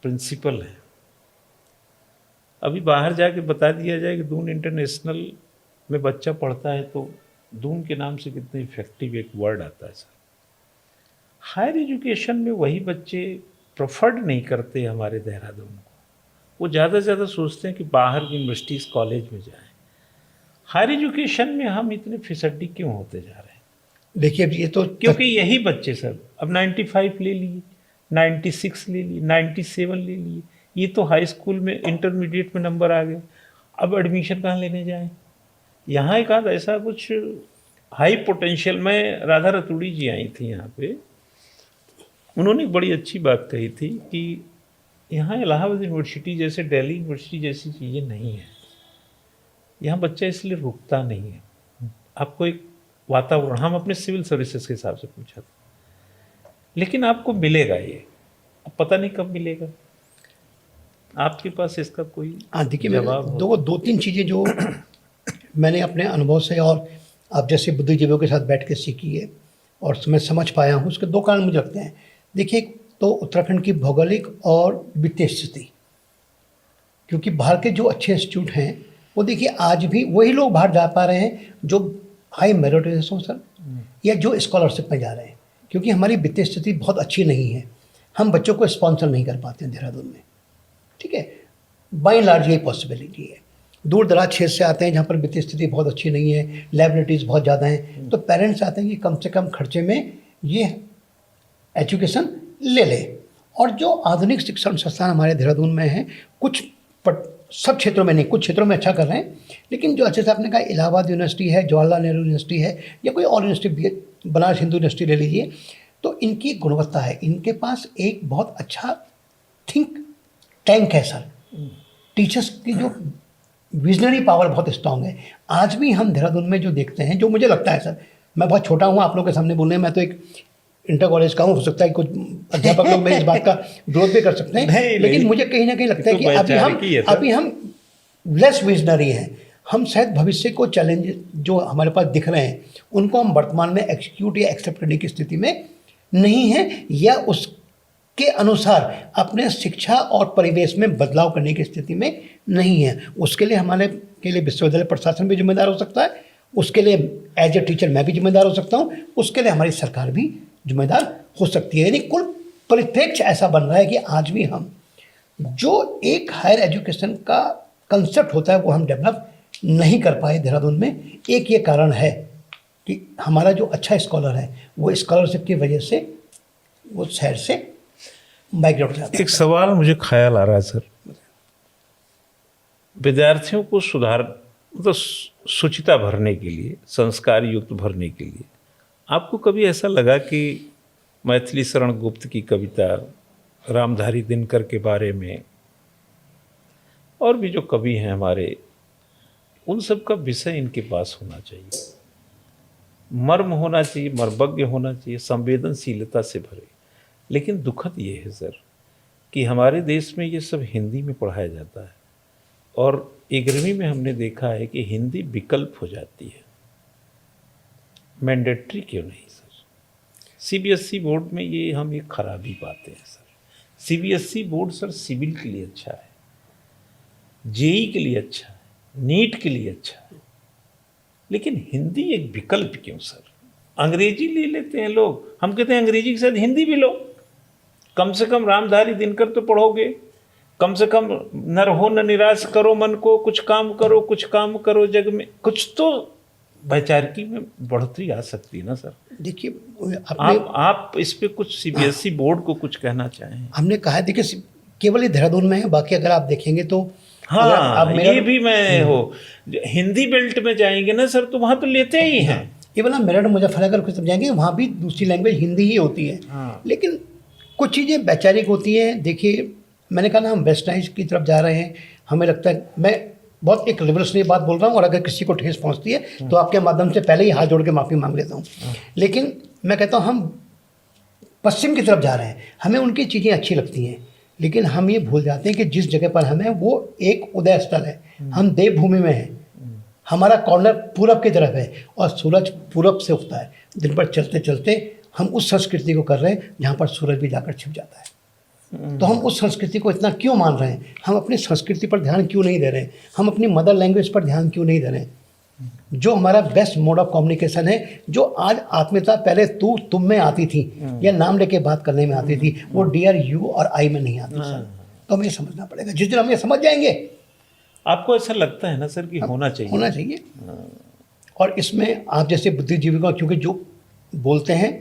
प्रिंसिपल हैं, अभी बाहर जाके बता दिया जाए कि दून इंटरनेशनल में बच्चा पढ़ता है तो दून के नाम से कितने इफेक्टिव एक वर्ड आता है सर। हायर एजुकेशन में वही बच्चे प्रेफर्ड नहीं करते हमारे देहरादून को, वो ज़्यादा से ज़्यादा सोचते हैं कि बाहर यूनिवर्सिटीज़ कॉलेज में जाएं। हायर एजुकेशन में हम इतने फिसड्डी क्यों होते जा रहे हैं? देखिए ये तो क्योंकि यही बच्चे सर अब 95 ले लिए, 96 ले लिए, 97 ले लिए, ये तो हाई स्कूल में इंटरमीडिएट में नंबर आ गए, अब एडमिशन कहाँ लेने जाएं? यहाँ एक आध ऐसा कुछ हाई पोटेंशियल में, राधा रतूड़ी जी आई थी यहाँ पे, उन्होंने एक बड़ी अच्छी बात कही थी कि यहाँ इलाहाबाद यूनिवर्सिटी जैसे, दिल्ली यूनिवर्सिटी जैसी चीज़ें नहीं हैं, यहाँ बच्चा इसलिए रुकता नहीं है। आपको एक वातावरण, हम अपने सिविल सर्विसेज के हिसाब से पूछा था, लेकिन आपको मिलेगा ये, अब पता नहीं कब मिलेगा। आपके पास इसका कोई देखिए जवाब? दो तीन चीज़ें जो मैंने अपने अनुभव से और आप जैसे बुद्धिजीवियों के साथ बैठ के सीखी है और मैं समझ पाया हूँ, उसके 2 कारण मुझे लगते हैं। देखिए तो उत्तराखंड की भौगोलिक और वित्तीय स्थिति, क्योंकि बाहर के जो अच्छे इंस्टीट्यूट हैं वो देखिए आज भी वही लोग बाहर जा पा रहे हैं जो हाई मेरिटोरियस हों सर, या जो स्कॉलरशिप में जा रहे हैं। क्योंकि हमारी वित्तीय स्थिति बहुत अच्छी नहीं है, हम बच्चों को स्पॉन्सर नहीं कर पाते हैं देहरादून में, ठीक है। बाई लार्ज यही पॉसिबिलिटी है। दूर दराज क्षेत्र से आते हैं जहाँ पर वित्तीय स्थिति बहुत अच्छी नहीं है, लाइबिलिटीज़ बहुत ज़्यादा हैं, तो पेरेंट्स आते हैं कि कम से कम खर्चे में ये एजुकेशन ले ले। और जो आधुनिक शिक्षण संस्थान हमारे देहरादून में हैं, कुछ सब क्षेत्रों में नहीं, कुछ क्षेत्रों में अच्छा कर रहे हैं, लेकिन जो अच्छे से आपने कहा इलाहाबाद यूनिवर्सिटी है, जवाहरलाल नेहरू यूनिवर्सिटी है, या कोई और यूनिवर्सिटी, बनारस हिंदू यूनिवर्सिटी ले लीजिए, तो इनकी गुणवत्ता है, इनके पास एक बहुत अच्छा थिंक टैंक है सर। टीचर्स की जो विजनरी पावर बहुत स्ट्रांग है। आज भी हम देहरादून में जो देखते हैं, जो मुझे लगता है सर, मैं बहुत छोटा हूँ आप लोगों के सामने बोलने, मैं तो एक इंटर कॉलेज का हूँ, हो सकता है कुछ अध्यापक लोग मेरी इस बात का विरोध भी कर सकते हैं, लेकिन मुझे कहीं ना कहीं लगता है कि अभी हम लेस विजनरी हैं। हम शायद भविष्य को चैलेंज जो हमारे पास दिख रहे हैं उनको हम वर्तमान में एक्सिक्यूट या एक्सेप्ट करने की स्थिति में नहीं है, या उसके अनुसार अपने शिक्षा और परिवेश में बदलाव करने की स्थिति में नहीं है। उसके लिए हमारे के लिए विश्वविद्यालय प्रशासन भी जिम्मेदार हो सकता है, उसके लिए एज ए टीचर मैं भी जिम्मेदार हो सकता हूँ, उसके लिए हमारी सरकार भी जिम्मेदार हो सकती है। यानी कुल परिप्रेक्ष्य ऐसा बन रहा है कि आज भी हम जो एक हायर एजुकेशन का कंसेप्ट होता है वो हम डेवलप नहीं कर पाए देहरादून में। एक ये कारण है कि हमारा जो अच्छा स्कॉलर है वो स्कॉलरशिप की वजह से वो शहर से माइग्रेट हो जाता है। एक सवाल मुझे ख्याल आ रहा है सर, विद्यार्थियों को सुधार मतलब शुचिता भरने के लिए, संस्कार युक्त भरने के लिए आपको कभी ऐसा लगा कि मैथिली शरण गुप्त की कविता, रामधारी दिनकर के बारे में, और भी जो कवि हैं हमारे, उन सब का विषय इनके पास होना चाहिए, मर्म होना चाहिए, मर्मज्ञ होना चाहिए, संवेदनशीलता से भरे। लेकिन दुखद ये है सर कि हमारे देश में ये सब हिंदी में पढ़ाया जाता है, और 11वीं में हमने देखा है कि हिंदी विकल्प हो जाती है, मैंडेटरी क्यों नहीं सर? सीबीएसई बोर्ड में ये हम एक खराबी पाते हैं sir. CBSE board sir civil के लिए अच्छा है, जेई के लिए अच्छा है, नीट के लिए अच्छा है, लेकिन हिंदी एक विकल्प क्यों सर? अंग्रेजी ले लेते हैं लोग, हम कहते हैं अंग्रेजी के साथ हिंदी भी लो, कम से कम रामधारी दिनकर तो पढ़ोगे, कम से कम न रहो न निराश करो मन को, कुछ काम करो जग में, कुछ तो वैचारिकी में बढ़ोतरी आ सकती है ना सर। देखिए आप इस पे कुछ सीबीएसई बोर्ड को कुछ कहना चाहें? हमने कहा है, देखिए केवल ये देहरादून में है, बाकी अगर आप देखेंगे तो हाँ ये भी मैं हो हिंदी बेल्ट में जाएंगे ना सर तो वहाँ तो लेते ही हैं। ये वाला मेरठ मुजफ्फरनगर को समझाएंगे, वहाँ भी दूसरी लैंग्वेज हिंदी ही होती है। हाँ। लेकिन कुछ चीज़ें वैचारिक होती हैं। देखिए मैंने कहा ना हम वेस्टर्नाइज की तरफ जा रहे हैं, हमें लगता है, मैं बहुत एक रिवोल्यूशनरी बात बोल रहा हूँ और अगर किसी को ठेस पहुँचती है तो आपके माध्यम से पहले ही हाथ जोड़ के माफ़ी मांग लेता हूँ। लेकिन मैं कहता हूँ हम पश्चिम की तरफ जा रहे हैं, हमें उनकी चीज़ें अच्छी लगती हैं, लेकिन हम ये भूल जाते हैं कि जिस जगह पर हमें वो एक उदय स्थल है, हम देवभूमि में हैं, हमारा कॉर्नर पूरब की तरफ है और सूरज पूरब से उगता है। दिन भर चलते चलते हम उस संस्कृति को कर रहे हैं जहाँ पर सूरज भी जाकर छिप जाता है। तो हम उस संस्कृति को इतना क्यों मान रहे हैं? हम अपनी संस्कृति पर ध्यान क्यों नहीं दे रहे हैं? हम अपनी मदर लैंग्वेज पर ध्यान क्यों नहीं दे रहे हैं? जो हमारा बेस्ट मोड ऑफ कम्युनिकेशन है, जो आज आत्मीयता पहले तू तुम में आती थी या नाम लेके बात करने में आती थी, वो डियर यू और आई में नहीं आती सर। तो हमें समझना पड़ेगा, जिस दिन हम ये समझ जाएंगे। आपको ऐसा लगता है ना सर कि होना चाहिए? और इसमें आप जैसे बुद्धिजीवी को, क्योंकि जो बोलते हैं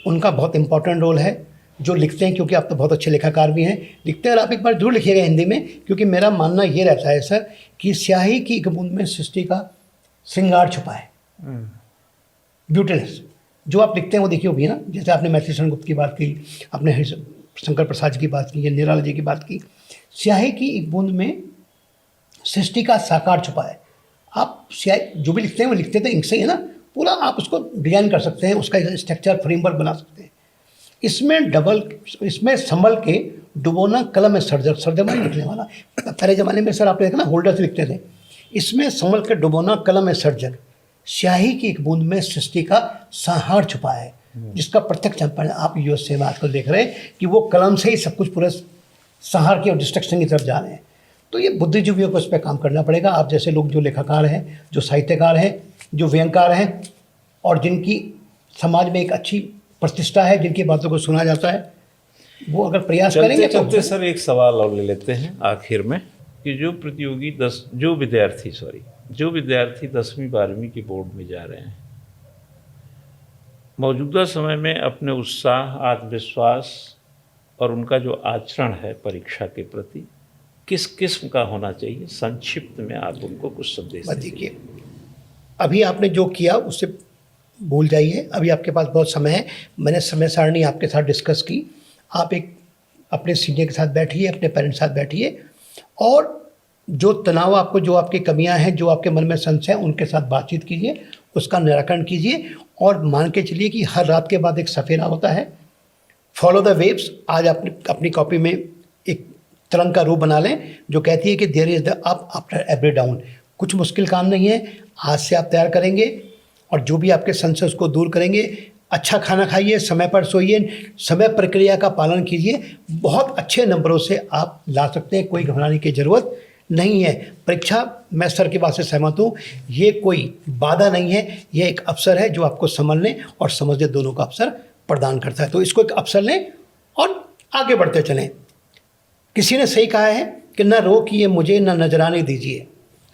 उनका बहुत इंपॉर्टेंट रोल है, जो लिखते हैं, क्योंकि आप तो बहुत अच्छे लेखाकार भी हैं, लिखते हैं, और आप एक बार जरूर लिखिएगा हिंदी में, क्योंकि मेरा मानना ये रहता है सर कि स्याही की एक बूंद में सृष्टि का श्रृंगार छुपा है, ब्यूटीनेस। जो आप लिखते हैं वो देखिए भी ना, जैसे आपने मैथिली शरण गुप्त की बात की, आपने शंकर प्रसाद जी की बात की या निराला जी की बात की, स्याही की एक बूंद में सृष्टि का साकार छुपा है। आप स्याही जो भी लिखते हैं वो लिखते तो इंक से ही है ना, पूरा आप उसको डिजाइन कर सकते हैं, उसका स्ट्रक्चर फ्रेमवर्क बना सकते हैं। इसमें संभल के डुबोना कलम है सर्जक में लिखने वाला। पहले ज़माने में सर आपने देखा ना होल्डर से लिखते थे, इसमें संभल के डुबोना कलम है सर्जक, स्याही की एक बूंद में सृष्टि का संहार छुपा है, जिसका प्रत्यक्ष आप यूएसए में आजकल देख रहे हैं कि वो कलम से ही सब कुछ पूरे संहार की और डिस्ट्रक्शन की तरफ जा रहे हैं। तो ये बुद्धिजीवियों को इस पर काम करना पड़ेगा। आप जैसे लोग जो लेखाकार हैं, जो साहित्यकार हैं, जो व्यंगकार हैं, और जिनकी समाज में एक अच्छी प्रतिष्ठा है, जिनकी बातों को सुना जाता है, वो अगर प्रयास करेंगे तो चलते सर एक सवाल और ले लेते हैं आखिर में कि जो विद्यार्थी 10वीं 12वीं के बोर्ड में जा रहे हैं, मौजूदा समय में अपने उत्साह, आत्मविश्वास और उनका जो आचरण है परीक्षा के प्रति किस किस्म का होना चाहिए, संक्षिप्त में आप उनको कुछ संदेश देखिए, अभी आपने जो किया उससे भूल जाइए, अभी आपके पास बहुत समय है। मैंने समय सारणी आपके साथ डिस्कस की, आप एक अपने सीनियर के साथ बैठिए, अपने पेरेंट्स के साथ बैठिए, और जो तनाव आपको, जो आपकी कमियां हैं, जो आपके मन में संशय है, उनके साथ बातचीत कीजिए, उसका निराकरण कीजिए, और मान के चलिए कि हर रात के बाद एक सफेरा होता है। फॉलो द वेव्स, आज अपनी कॉपी में एक तरंग का रूप बना लें जो कहती है कि there is the up after every down. कुछ मुश्किल काम नहीं है, आज से आप तैयार करेंगे और जो भी आपके संशय उसको दूर करेंगे। अच्छा खाना खाइए, समय पर सोइए, समय प्रक्रिया का पालन कीजिए, बहुत अच्छे नंबरों से आप ला सकते हैं, कोई घबराने की ज़रूरत नहीं है। परीक्षा, मैं सर की बात से सहमत हूँ, ये कोई बाधा नहीं है, ये एक अवसर है जो आपको समझने और समझने दोनों का अवसर प्रदान करता है। तो इसको एक अवसर लें और आगे बढ़ते चलें। किसी ने सही कहा है कि न रोकिए मुझे न नजराने दीजिए,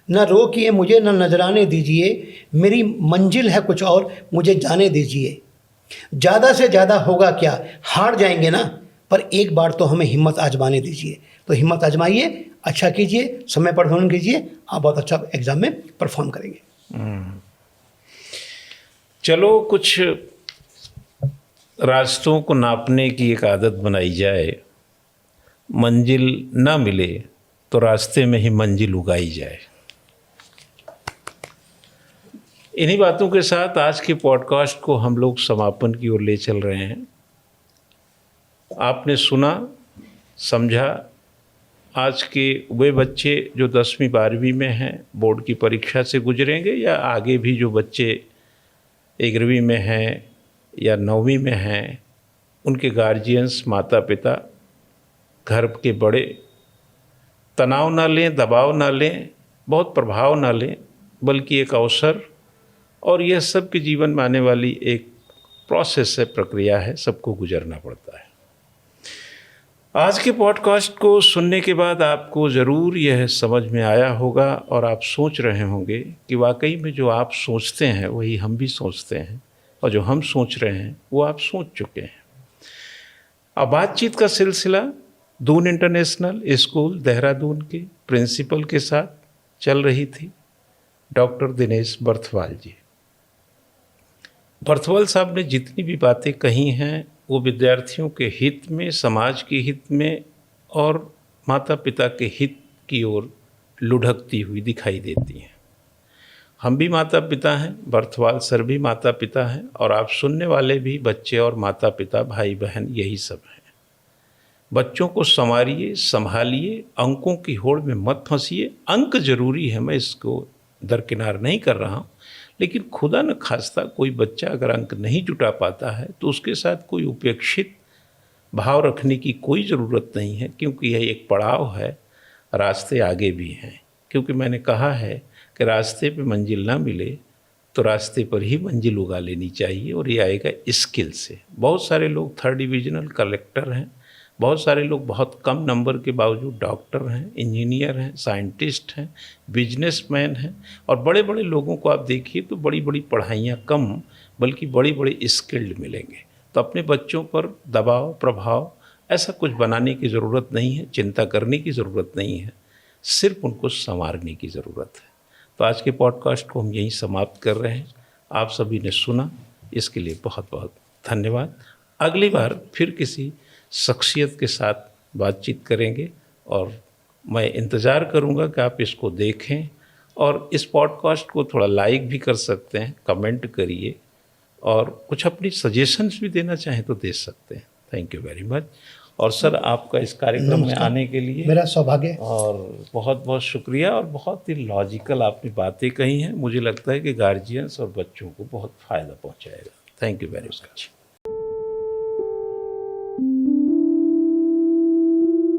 न रोकिए मुझे न नजराने दीजिए, मेरी मंजिल है कुछ और, मुझे जाने दीजिए। ज़्यादा से ज़्यादा होगा क्या, हार जाएंगे ना, पर एक बार तो हमें हिम्मत आजमाने दीजिए। तो हिम्मत आजमाइए, अच्छा कीजिए, समय पर परफॉर्म कीजिए, आप बहुत अच्छा एग्ज़ाम में परफॉर्म करेंगे। चलो, कुछ रास्तों को नापने की एक आदत बनाई जाए, मंजिल ना मिले तो रास्ते में ही मंजिल उगाई जाए। इन्हीं बातों के साथ आज के पॉडकास्ट को हम लोग समापन की ओर ले चल रहे हैं। आपने सुना, समझा, आज के वे बच्चे जो 10वीं 12वीं में हैं, बोर्ड की परीक्षा से गुजरेंगे, या आगे भी जो बच्चे 11वीं में हैं या 9वीं में हैं, उनके गार्जियंस, माता पिता, घर के बड़े तनाव ना लें, दबाव ना लें, बहुत प्रभाव ना लें, बल्कि एक अवसर, और यह सब के जीवन में आने वाली एक प्रोसेस है, प्रक्रिया है, सबको गुजरना पड़ता है। आज के पॉडकास्ट को सुनने के बाद आपको ज़रूर यह समझ में आया होगा और आप सोच रहे होंगे कि वाकई में जो आप सोचते हैं वही हम भी सोचते हैं, और जो हम सोच रहे हैं वो आप सोच चुके हैं। अब बातचीत का सिलसिला दून इंटरनेशनल स्कूल देहरादून के प्रिंसिपल के साथ चल रही थी, डॉक्टर दिनेश बर्थवाल जी। बर्थवाल साहब ने जितनी भी बातें कही हैं वो विद्यार्थियों के हित में, समाज के हित में और माता पिता के हित की ओर लुढ़कती हुई दिखाई देती हैं। हम भी माता पिता हैं, बर्थवाल सर भी माता पिता हैं, और आप सुनने वाले भी बच्चे और माता पिता, भाई बहन, यही सब हैं। बच्चों को संवारिए, संभालिए, अंकों की होड़ में मत फंसिए। अंक जरूरी है, मैं इसको दरकिनार नहीं कर रहा हूँ, लेकिन खुदा न खास्ता कोई बच्चा अगर अंक नहीं जुटा पाता है तो उसके साथ कोई उपेक्षित भाव रखने की कोई ज़रूरत नहीं है, क्योंकि यह एक पड़ाव है, रास्ते आगे भी हैं। क्योंकि मैंने कहा है कि रास्ते पे मंजिल ना मिले तो रास्ते पर ही मंजिल उगा लेनी चाहिए, और ये आएगा स्किल से। बहुत सारे लोग 3rd डिविजनल कलेक्टर हैं, बहुत सारे लोग बहुत कम नंबर के बावजूद डॉक्टर हैं, इंजीनियर हैं, साइंटिस्ट हैं, बिजनेसमैन हैं, और बड़े बड़े लोगों को आप देखिए तो बड़ी बड़ी पढ़ाइयाँ कम, बल्कि बड़ी बड़ी स्किल्ड मिलेंगे। तो अपने बच्चों पर दबाव, प्रभाव ऐसा कुछ बनाने की ज़रूरत नहीं है, चिंता करने की ज़रूरत नहीं है, सिर्फ उनको संवारने की ज़रूरत है। तो आज के पॉडकास्ट को हम यहीं समाप्त कर रहे हैं। आप सभी ने सुना, इसके लिए बहुत बहुत धन्यवाद। अगली बार फिर किसी शख्सियत के साथ बातचीत करेंगे, और मैं इंतज़ार करूंगा कि आप इसको देखें, और इस पॉडकास्ट को थोड़ा लाइक भी कर सकते हैं, कमेंट करिए, और कुछ अपनी सजेशंस भी देना चाहें तो दे सकते हैं। Thank you very much. और सर, आपका इस कार्यक्रम में आने के लिए मेरा सौभाग्य, और बहुत बहुत शुक्रिया। और बहुत ही लॉजिकल आपने बातें कही हैं, मुझे लगता है कि गार्जियंस और बच्चों को बहुत फ़ायदा पहुँचाएगा। Thank you very much.